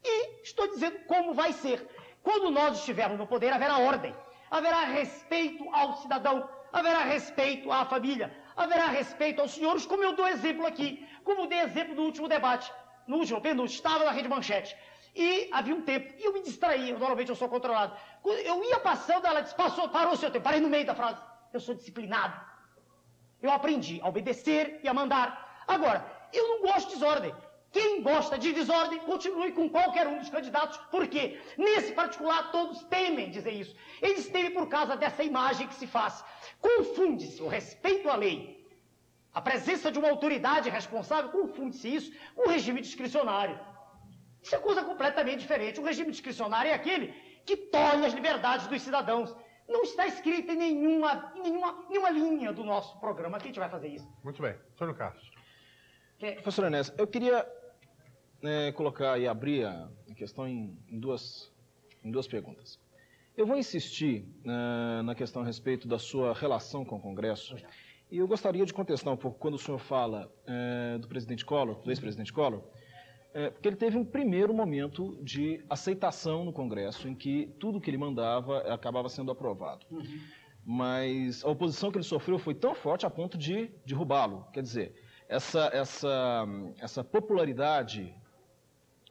e estou dizendo como vai ser. Quando nós estivermos no poder, haverá ordem, haverá respeito ao cidadão, haverá respeito à família, haverá respeito aos senhores, como eu dou exemplo aqui, como dei exemplo no último debate, no último, penúltimo, estava na Rede Manchete, e havia um tempo, e eu me distraía, normalmente eu sou controlado, quando eu ia passando, ela disse, parou o seu tempo, parei no meio da frase, eu sou disciplinado, eu aprendi a obedecer e a mandar. Agora, eu não gosto de desordem. Quem gosta de desordem, continue com qualquer um dos candidatos, porque, nesse particular, todos temem dizer isso. Eles temem por causa dessa imagem que se faz. Confunde-se o respeito à lei, a presença de uma autoridade responsável, confunde-se isso com o regime discricionário. Isso é coisa completamente diferente. O regime discricionário é aquele que tolhe as liberdades dos cidadãos. Não está escrito em nenhuma linha do nosso programa que a gente vai fazer isso. Muito bem. Antônio Carlos. Professor Enéas, eu queria colocar e abrir a questão em duas perguntas. Eu vou insistir na questão a respeito da sua relação com o Congresso. E eu gostaria de contestar um pouco quando o senhor fala do presidente Collor, do ex-presidente Collor, porque ele teve um primeiro momento de aceitação no Congresso, em que tudo que ele mandava acabava sendo aprovado. Mas a oposição que ele sofreu foi tão forte a ponto de derrubá-lo. Quer dizer, essa popularidade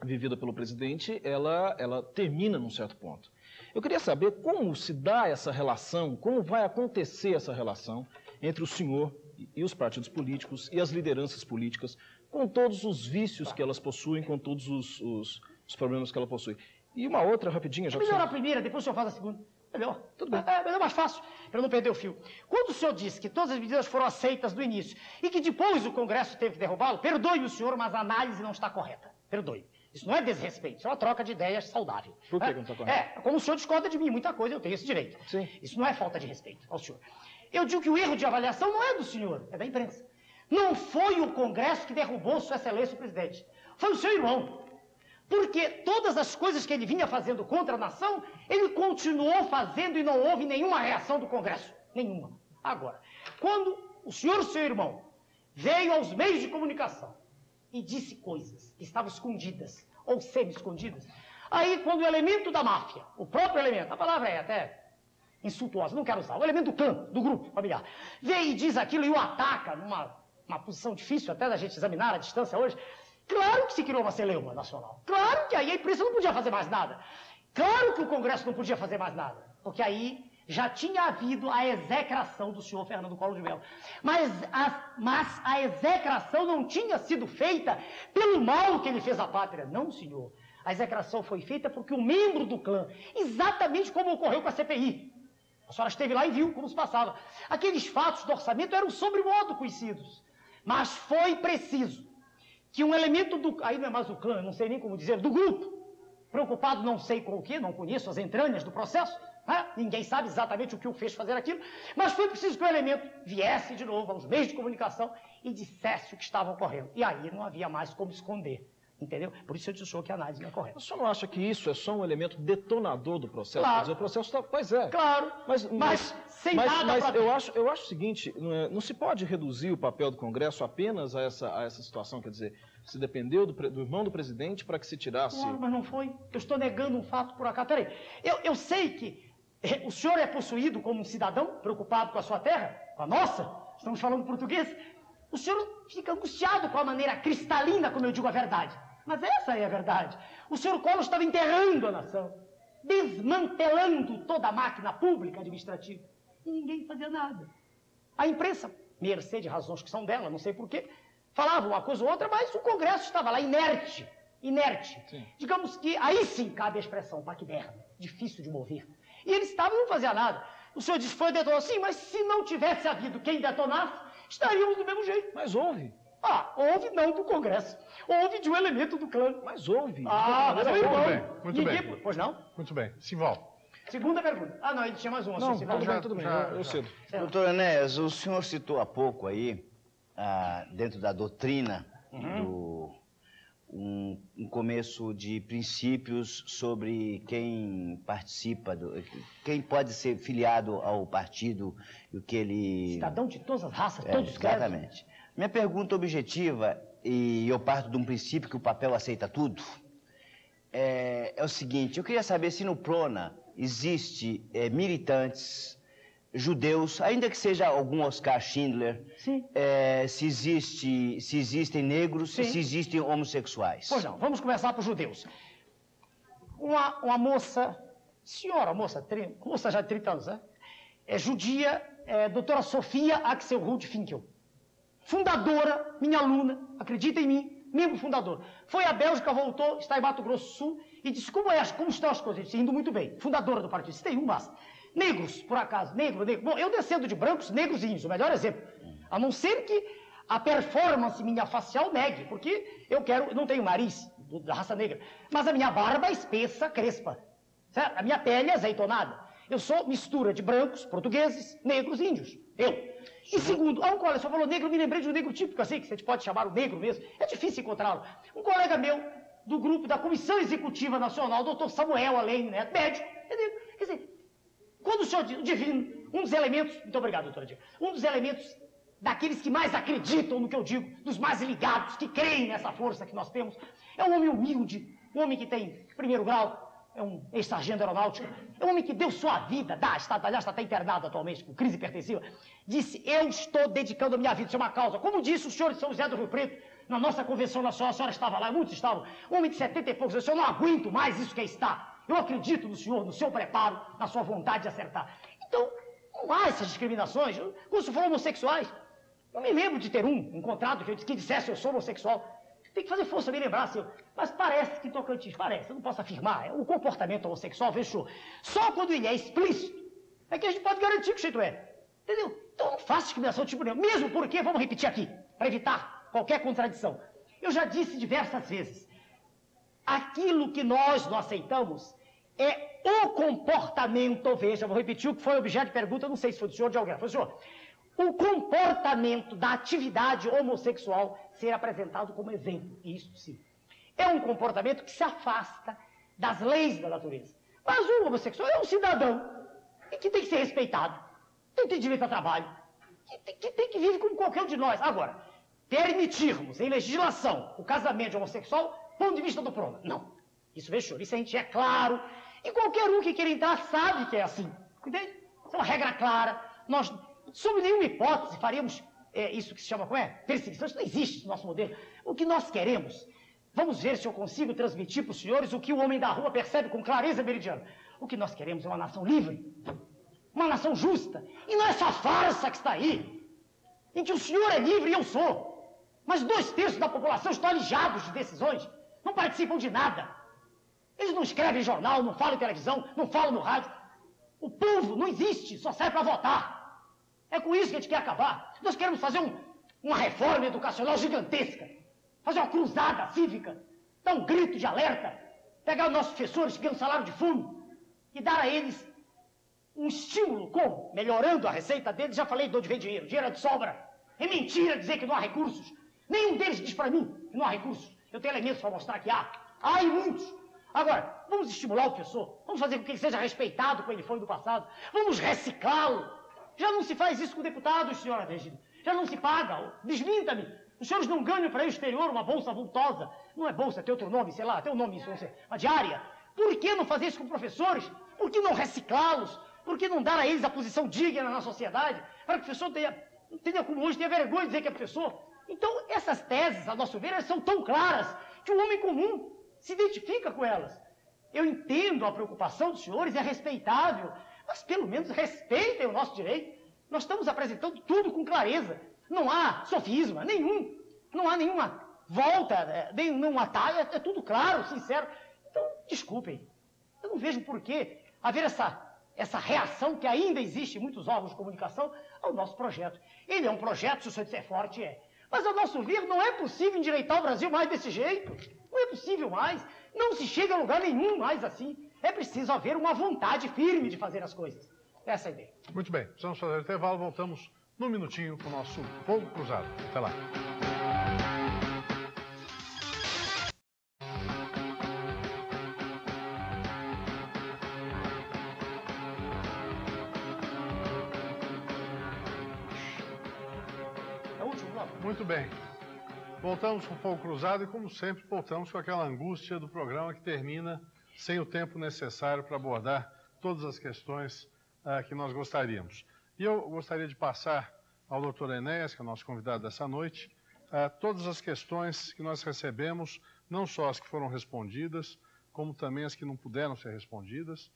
vivida pelo presidente, ela termina num certo ponto. Eu queria saber como se dá essa relação, como vai acontecer essa relação entre o senhor e os partidos políticos e as lideranças políticas, com todos os vícios que elas possuem, com todos os problemas que ela possui. E uma outra, rapidinha, já que melhor a primeira, depois o senhor faz a segunda. Melhor. Tudo bem. Melhor, mais fácil, para não perder o fio. Quando o senhor disse que todas as medidas foram aceitas do início e que depois o Congresso teve que derrubá-lo, perdoe o senhor, mas a análise não está correta. Perdoe. Isso não é desrespeito, isso é uma troca de ideias saudável. Por que não está correto? Como o senhor discorda de mim, muita coisa, eu tenho esse direito. Sim. Isso não é falta de respeito ao senhor. Eu digo que o erro de avaliação não é do senhor, é da imprensa. Não foi o Congresso que derrubou Sua Excelência o presidente. Foi o seu irmão. Porque todas as coisas que ele vinha fazendo contra a nação, ele continuou fazendo e não houve nenhuma reação do Congresso. Nenhuma. Agora, quando o senhor, seu irmão, veio aos meios de comunicação e disse coisas que estavam escondidas ou semi-escondidas, aí quando o elemento da máfia, o próprio elemento, a palavra é até insultuosa, não quero usar, o elemento do clã, do grupo familiar, vem e diz aquilo e o ataca numa posição difícil até da gente examinar à distância hoje. Claro que se criou uma celeuma nacional. Claro que aí a imprensa não podia fazer mais nada. Claro que o Congresso não podia fazer mais nada. Porque aí já tinha havido a execração do senhor Fernando Collor de Mello. Mas a execração não tinha sido feita pelo mal que ele fez à pátria. Não, senhor. A execração foi feita porque um membro do clã, exatamente como ocorreu com a CPI. A senhora esteve lá e viu como se passava. Aqueles fatos do orçamento eram sobremodo conhecidos. Mas foi preciso que um elemento do... Aí não é mais o clã, não sei nem como dizer, do grupo, preocupado não sei com o quê, não conheço as entranhas do processo, né? Ninguém sabe exatamente o que o fez fazer aquilo, mas foi preciso que o elemento viesse de novo aos meios de comunicação e dissesse o que estava ocorrendo. E aí não havia mais como esconder, entendeu? Por isso eu disse que a análise não é correta. O senhor não acha que isso é só um elemento detonador do processo? Claro. Quer dizer, o processo está... Pois é. Claro, mas sem nada pra... eu acho o seguinte, não se pode reduzir o papel do Congresso apenas a essa situação, quer dizer, se dependeu do irmão do presidente para que se tirasse... Claro, mas não foi. Eu estou negando um fato por acaso. Peraí, eu sei que o senhor é possuído como um cidadão preocupado com a sua terra, com a nossa, estamos falando português, o senhor fica angustiado com a maneira cristalina como eu digo a verdade. Mas essa é a verdade. O senhor Collor estava enterrando a nação, desmantelando toda a máquina pública administrativa. E ninguém fazia nada. A imprensa, mercê de razões que são dela, não sei porquê, falava uma coisa ou outra, mas o Congresso estava lá inerte. Sim. Digamos que aí sim cabe a expressão paquiderme, difícil de mover. E eles estavam e não fazia nada. O senhor disse que foi detonar. Sim, mas se não tivesse havido quem detonasse, estaríamos do mesmo jeito. Mas houve. Houve não do Congresso. Houve de um elemento do clã. Mas houve. Mas foi bom. Muito bem. Pois não? Muito bem. Simval. Segunda pergunta. Não, ele tinha mais uma. Não, tudo bem. Eu cedo. Doutor Enéas, o senhor citou há pouco aí, dentro da doutrina, um começo de princípios sobre quem participa, quem pode ser filiado ao partido e o que ele... Cidadão de todas as raças, todos os casos. Exatamente. Minha pergunta objetiva, e eu parto de um princípio que o papel aceita tudo, é o seguinte: eu queria saber se no Prona existe militantes judeus, ainda que seja algum Oscar Schindler, se existem negros, se existem homossexuais. Pois não, vamos começar por judeus. Uma moça, moça já de 30 anos, né? É judia, doutora Sofia Axelrod Finkel. Fundadora, minha aluna, acredita em mim, membro fundador. Foi à Bélgica, voltou, está em Mato Grosso do Sul e disse: como estão as coisas? Disse: indo muito bem. Fundadora do partido. Tem um basta. Negros, por acaso, negro. Bom, eu descendo de brancos, negros e índios, o melhor exemplo. A não ser que a performance minha facial negue, porque eu não tenho nariz da raça negra, mas a minha barba é espessa, crespa. Certo? A minha pele é azeitonada. Eu sou mistura de brancos, portugueses, negros e índios. E segundo, um colega, você falou negro, eu me lembrei de um negro típico assim, que você pode chamar o negro mesmo, é difícil encontrá-lo. Um colega meu, do grupo da Comissão Executiva Nacional, doutor Samuel Além Neto, médico, é negro. Quer dizer, Quando o senhor diz o divino, um dos elementos, muito obrigado, doutora Dias, um dos elementos daqueles que mais acreditam no que eu digo, dos mais ligados, que creem nessa força que nós temos, é um homem humilde, um homem que tem primeiro grau, é um ex-sargento aeronáutico, é um homem que deu sua vida, está até internado atualmente, com crise hipertensiva, disse, eu estou dedicando a minha vida, isso é uma causa. Como disse o senhor de São José do Rio Preto, na nossa convenção nacional, a senhora estava lá, muitos estavam, um homem de 70 e poucos anos, eu não aguento mais isso que está. Eu acredito no senhor, no seu preparo, na sua vontade de acertar. Então, não há essas discriminações. Quando se for homossexuais, eu me lembro de ter um encontrado que dissesse eu sou homossexual. Tem que fazer força me lembrar, senhor. Mas parece que Tocantins, parece, eu não posso afirmar. O comportamento homossexual, fechou. Só quando ele é explícito é que a gente pode garantir que o jeito é. Entendeu? Então não faça discriminação de tipo nenhum. Mesmo porque, vamos repetir aqui, para evitar qualquer contradição. Eu já disse diversas vezes, aquilo que nós não aceitamos é o comportamento, veja, vou repetir o que foi objeto de pergunta, não sei se foi do senhor ou de alguém, foi do senhor. O comportamento da atividade homossexual ser apresentado como exemplo, isso sim. É um comportamento que se afasta das leis da natureza. Mas o homossexual é um cidadão e que tem que ser respeitado, tem direito a trabalho, que vive como qualquer um de nós. Agora, permitirmos em legislação o casamento de homossexual, ponto de vista do PRONA, não. Isso fechou, isso a gente é claro. E qualquer um que queira entrar sabe que é assim. Entende? Isso é uma regra clara. Nós, sob nenhuma hipótese, faríamos isso que se chama, como é? Perseguição. Isso não existe no nosso modelo. O que nós queremos, vamos ver se eu consigo transmitir para os senhores o que o homem da rua percebe com clareza meridiana. O que nós queremos é uma nação livre, uma nação justa. E não essa farsa que está aí, em que o senhor é livre e eu sou. Mas 2/3 da população estão alijados de decisões, não participam de nada. Eles não escrevem jornal, não falam em televisão, não falam no rádio. O povo não existe, só serve para votar. É com isso que a gente quer acabar. Nós queremos fazer uma reforma educacional gigantesca, fazer uma cruzada cívica, dar um grito de alerta, pegar os nossos professores que ganham salário de fundo e dar a eles um estímulo. Como? Melhorando a receita deles. Já falei de onde vem dinheiro. Dinheiro é de sobra. É mentira dizer que não há recursos. Nenhum deles diz para mim que não há recursos. Eu tenho elementos para mostrar que há. Há e muitos. Agora, vamos estimular o professor, vamos fazer com que ele seja respeitado como ele foi no passado, vamos reciclá-lo. Já não se faz isso com deputados, senhora Regina, já não se paga, desminta-me. Os senhores não ganham para ir ao exterior uma bolsa vultosa, não é bolsa, tem outro nome, sei lá, tem um nome isso, não sei, uma diária. Por que não fazer isso com professores? Por que não reciclá-los? Por que não dar a eles a posição digna na sociedade? Para que o professor tenha como hoje, tenha vergonha de dizer que é professor. Então, essas teses, a nosso ver, elas são tão claras que o homem comum se identifica com elas. Eu entendo a preocupação dos senhores, é respeitável, mas pelo menos respeitem o nosso direito. Nós estamos apresentando tudo com clareza. Não há sofisma nenhum, não há nenhuma volta, nenhum atalho, é tudo claro, sincero. Então, desculpem, eu não vejo por que haver essa reação que ainda existe em muitos órgãos de comunicação ao nosso projeto. Ele é um projeto, se o senhor disser forte, é. Mas, ao nosso ver, não é possível endireitar o Brasil mais desse jeito. Não é possível mais. Não se chega a lugar nenhum mais assim. É preciso haver uma vontade firme de fazer as coisas. Essa é a ideia. Muito bem. Precisamos fazer intervalo. Voltamos num minutinho com o nosso Fogo Cruzado. Até lá. Muito bem. Voltamos com o Fogo Cruzado e, como sempre, voltamos com aquela angústia do programa que termina sem o tempo necessário para abordar todas as questões que nós gostaríamos. E eu gostaria de passar ao Dr. Enéas, que é o nosso convidado dessa noite, todas as questões que nós recebemos, não só as que foram respondidas, como também as que não puderam ser respondidas,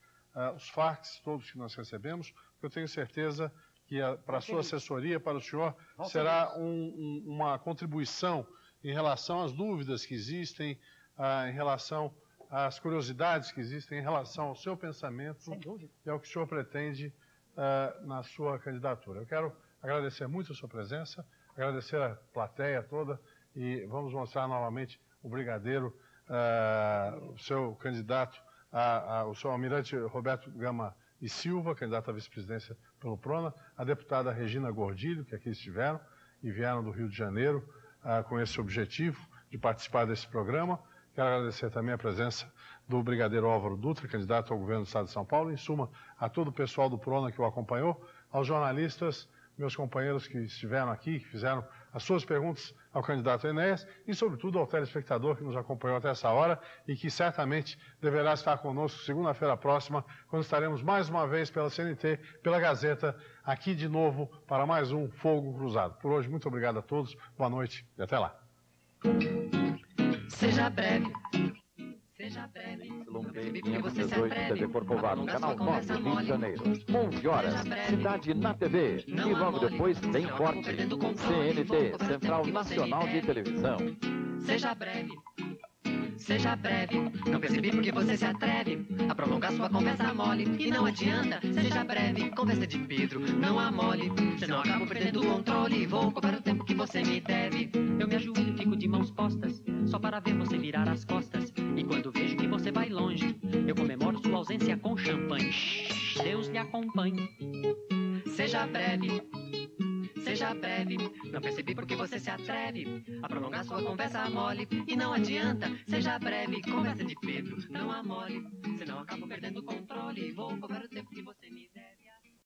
os fax todos que nós recebemos, porque eu tenho certeza que para a sua assessoria, para o senhor, será uma contribuição em relação às dúvidas que existem, em relação às curiosidades que existem, em relação ao seu pensamento e ao que o senhor pretende na sua candidatura. Eu quero agradecer muito a sua presença, agradecer a plateia toda e vamos mostrar novamente o brigadeiro, o seu candidato, o seu almirante Roberto Gama e Silva, candidato à vice-presidência pelo PRONA, a deputada Regina Gordilho, que aqui estiveram e vieram do Rio de Janeiro com esse objetivo de participar desse programa, Quero agradecer também a presença do brigadeiro Álvaro Dutra, candidato ao governo do Estado de São Paulo, em suma, a todo o pessoal do PRONA que o acompanhou, aos jornalistas, meus companheiros que estiveram aqui, que fizeram as suas perguntas ao candidato Enéas e, sobretudo, ao telespectador que nos acompanhou até essa hora e que certamente deverá estar conosco segunda-feira próxima, quando estaremos mais uma vez pela CNT, pela Gazeta, aqui de novo para mais um Fogo Cruzado. Por hoje, muito obrigado a todos, boa noite e até lá. Seja breve. Seja breve. Lumbe 518, TV Corcovado, Canal 9, Rio de Janeiro. 11 horas, Cidade na TV. E logo depois, Bem Forte. CNT, Central Nacional de Televisão. Seja breve. Seja breve, não percebi porque você se atreve a prolongar sua conversa mole. E não adianta, seja breve, conversa de Pedro, não há mole. Senão eu acabo perdendo o controle, vou cobrar o tempo que você me deve. Eu me ajoelho e fico de mãos postas, só para ver você virar as costas. E quando vejo que você vai longe, eu comemoro sua ausência com champanhe. Deus lhe acompanhe. Seja breve. Seja breve, não percebi porque você se atreve a prolongar sua conversa mole. E não adianta, seja breve, conversa de Pedro, não há mole. Senão eu acabo perdendo o controle, vou cobrar o tempo que você me der.